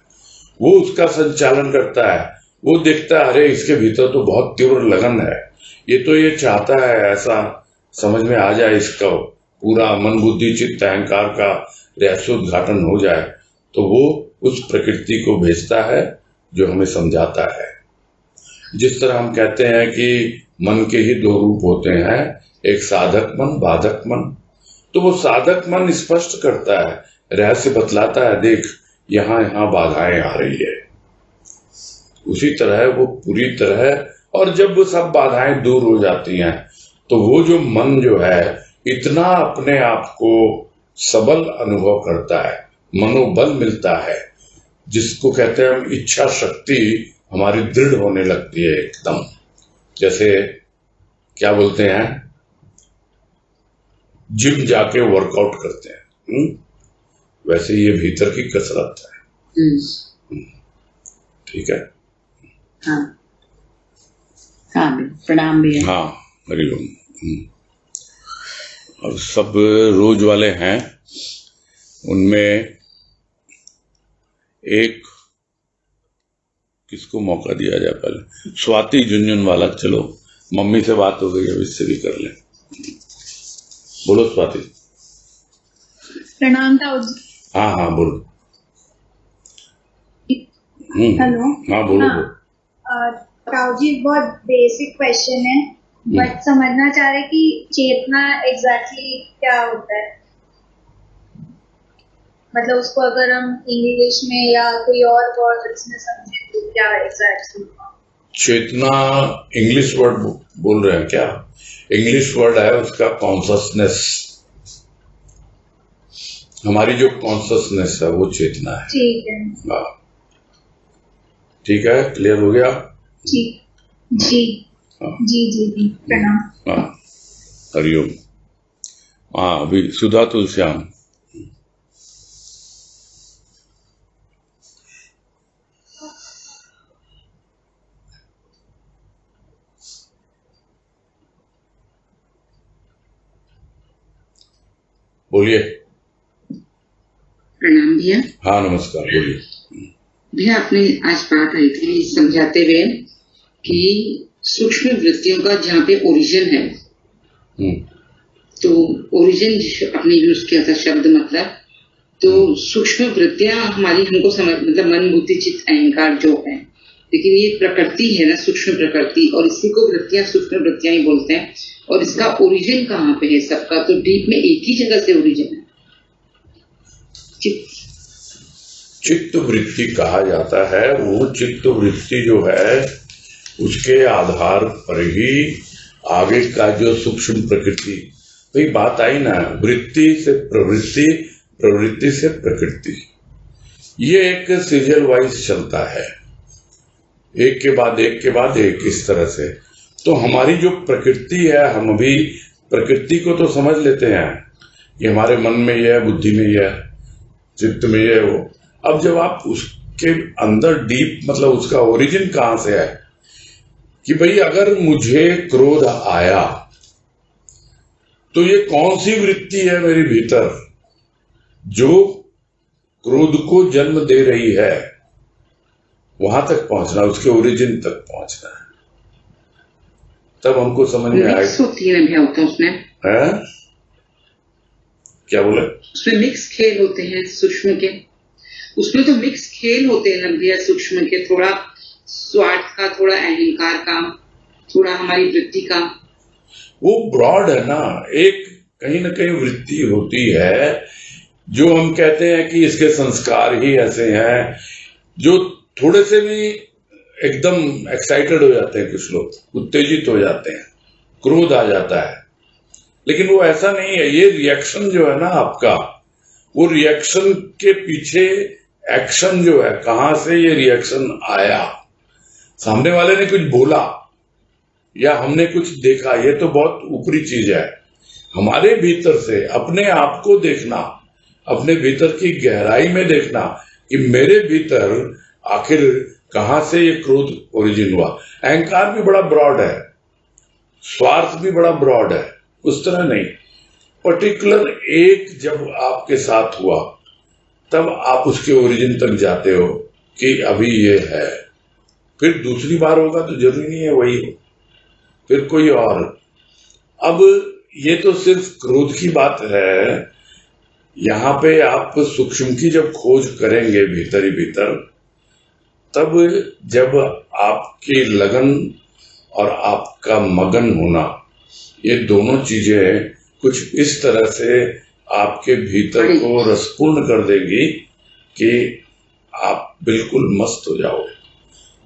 वो उसका संचालन करता है। वो देखता है, अरे इसके भीतर तो बहुत तीव्र लगन है, ये चाहता है ऐसा समझ में आ जाए, इसका पूरा मन बुद्धि चित्त अहंकार का रहस्योद्घाटन हो जाए, तो वो उस प्रकृति को भेजता है जो हमें समझाता है। जिस तरह हम कहते हैं कि मन के ही दो रूप होते हैं, एक साधक मन, बाधक मन। तो वो साधक मन स्पष्ट करता है, रहस्य बतलाता है, देख यहाँ यहाँ बाधाएं आ रही है। उसी तरह वो पूरी तरह, और जब वो सब बाधाएं दूर हो जाती हैं, तो वो जो मन जो है इतना अपने आप को सबल अनुभव करता है, मनोबल मिलता है, जिसको कहते हैं हम इच्छा शक्ति हमारी दृढ़ होने लगती है एकदम। जैसे क्या बोलते हैं, जिम जाके वर्कआउट करते हैं, वैसे ये भीतर की कसरत है। ठीक है। हाँ हाँ, प्रणाम भी है। हाँ, हरिओम। और सब रोज वाले हैं, उनमें एक किसको मौका दिया जाए पहले? स्वाति झुंझुनवाला। चलो, मम्मी से बात हो गई, अब इससे भी कर लें। बोलो स्वाति। प्रणाम ताऊ जी। हाँ हाँ बोलो। हेलो। हाँ बोलो। ताऊ जी, बहुत बेसिक क्वेश्चन है, बट समझना चाह रहे कि चेतना एग्जैक्टली क्या होता है। मतलब उसको अगर हम इंग्लिश में या कोई और वर्ड्स में समझे तो क्या एग्जैक्टली? चेतना इंग्लिश वर्ड बोल रहे हैं क्या? इंग्लिश वर्ड है उसका कॉन्शसनेस। हमारी जो कॉन्शसनेस है वो चेतना है। ठीक है। हाँ, ठीक है, क्लियर हो गया? ठीक जी। हाँ। जी जी जी, प्रणाम। हाँ, हरिओम। हाँ, अभी सुधा तुलश्याम। बोलिए। प्रणाम भैया। हाँ नमस्कार, बोलिए। भैया, आपने आज बात आई थी समझाते हुए कि सूक्ष्म वृत्तियों का जहाँ पे ओरिजिन है, तो ओरिजिन आपने यूज किया था शब्द, मतलब तो सूक्ष्म वृत्तियां हमारी हमको समझ, मतलब मन बुद्धि चित्त अहंकार जो है, लेकिन ये प्रकृति है ना, सूक्ष्म प्रकृति, और इसी को वृत्तियां सूक्ष्म वृत्तियां ही बोलते हैं। और इसका ओरिजिन कहाँ पे है सबका? तो डीप में एक ही जगह से ओरिजिन है, चित्त वृत्ति कहा जाता है। वो चित्त वृत्ति जो है उसके आधार पर ही आगे का जो सूक्ष्म प्रकृति, भाई बात आई ना, वृत्ति से प्रवृत्ति, प्रवृत्ति से प्रकृति, ये एक सीरियल वाइज चलता है, एक के बाद एक के बाद एक, इस तरह से। तो हमारी जो प्रकृति है, हम अभी प्रकृति को तो समझ लेते हैं कि हमारे मन में ये है, बुद्धि में ये है, चित्त में ये है, वो। अब जब आप उसके अंदर डीप, मतलब उसका ओरिजिन कहाँ से है, कि भाई अगर मुझे क्रोध आया तो ये कौन सी वृत्ति है मेरे भीतर जो क्रोध को जन्म दे रही है, वहां तक पहुंचना, उसके ओरिजिन तक पहुंचना है, तब हमको समझ में आएगा। मिक्स होती है भैया, होता है उसमें है? क्या बोले? उसमें मिक्स खेल होते हैं सूक्ष्म के, उसमें तो मिक्स खेल होते हैं ना भैया सूक्ष्म के, थोड़ा स्वार्थ का, थोड़ा अहंकार का, थोड़ा हमारी वृत्ति का। वो ब्रॉड है ना, एक कहीं ना कहीं वृत्ति होती है जो हम कहते हैं कि इसके संस्कार ही ऐसे हैं, जो थोड़े से भी एकदम एक्साइटेड हो जाते हैं, कुछ लोग उत्तेजित हो जाते हैं, क्रोध आ जाता है, लेकिन वो ऐसा नहीं है। ये रिएक्शन जो है ना आपका, वो रिएक्शन के पीछे एक्शन जो है, कहां से ये रिएक्शन आया, सामने वाले ने कुछ बोला या हमने कुछ देखा, ये तो बहुत ऊपरी चीज है। हमारे भीतर से अपने आप को देखना, अपने भीतर की गहराई में देखना कि मेरे भीतर आखिर कहां से ये क्रोध ओरिजिन हुआ। अहंकार भी बड़ा ब्रॉड है, स्वार्थ भी बड़ा ब्रॉड है, उस तरह नहीं। पर्टिकुलर एक जब आपके साथ हुआ तब आप उसके ओरिजिन तक जाते हो कि अभी ये है, फिर दूसरी बार होगा तो जरूरी नहीं है वही हो, फिर कोई और। अब ये तो सिर्फ क्रोध की बात है। यहां पे आप सूक्ष्म की जब खोज करेंगे भीतर ही भीतर, तब जब आपकी लगन और आपका मगन होना, ये दोनों चीजें कुछ इस तरह से आपके भीतर को रसपूर्ण कर देगी कि आप बिल्कुल मस्त हो जाओगे।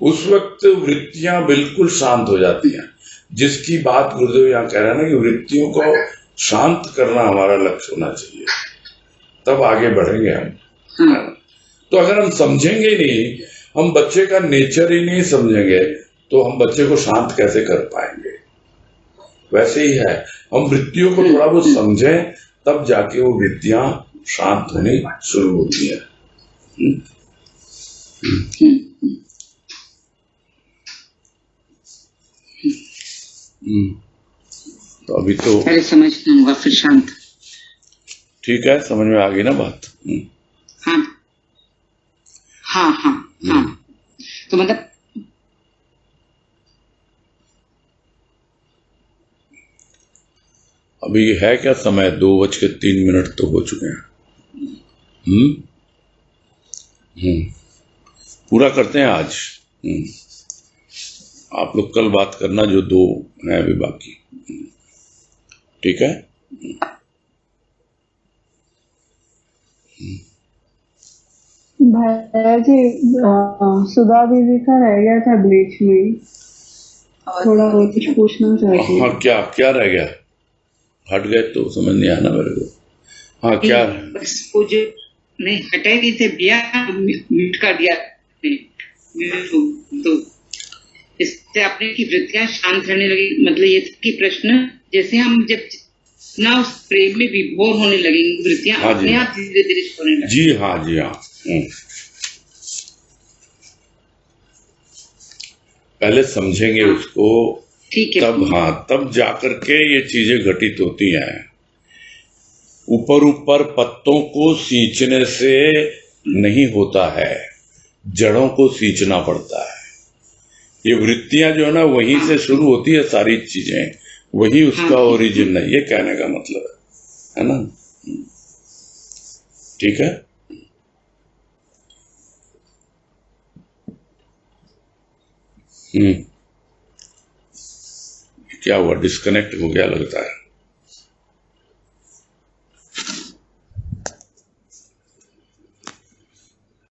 उस वक्त वृत्तियां बिल्कुल शांत हो जाती हैं, जिसकी बात गुरुदेव यहाँ कह रहे हैं ना कि वृत्तियों को शांत करना हमारा लक्ष्य होना चाहिए, तब आगे बढ़ेंगे हम। तो अगर हम समझेंगे ही नहीं, हम बच्चे का नेचर ही नहीं समझेंगे, तो हम बच्चे को शांत कैसे कर पाएंगे। वैसे ही है, हम वृत्तियों को थोड़ा बहुत समझें, तब जाके वो वृत्तियां शांत होनी शुरू होती है। तो अभी तो पहले समझना होगा फिर शांत। ठीक है, समझ में आ गई ना बात। हाँ हाँ हाँ हाँ। तो मतलब अभी है क्या समय, 2:03 तो हो चुके हैं। पूरा करते हैं आज। आप लोग कल बात करना, जो 2 हैं अभी बाकी। ठीक है। भैया जी, सुधा दीदी का रह गया था बीच में, थोड़ा वो कुछ पूछना चाहती। हाँ, क्या क्या रह गया? हट गए तो समझ नहीं आना मेरे को। हाँ, क्या? बस वो जो नहीं हटाई नहीं थे भैया, म्यूट कर दिया तो इससे अपने की वृत्तियां शांत रहने लगी। मतलब ये कि प्रश्न, जैसे हम जब ना उस प्रेम में विभोर होने लगेंगे, वृत्तियां अपने आप धीरे धीरे होने लगेंगी। जी हाँ, जी हाँ। पहले समझेंगे उसको, ठीक है। तब हाँ, तब जाकर के ये चीजें घटित होती हैं। ऊपर ऊपर पत्तों को सींचने से नहीं होता है, जड़ों को सींचना पड़ता है। ये वृत्तियां जो है ना, वहीं से शुरू होती है, सारी चीजें वही उसका ओरिजिन है, ये कहने का मतलब है ना। ठीक है। क्या हुआ? डिस्कनेक्ट हो गया लगता है।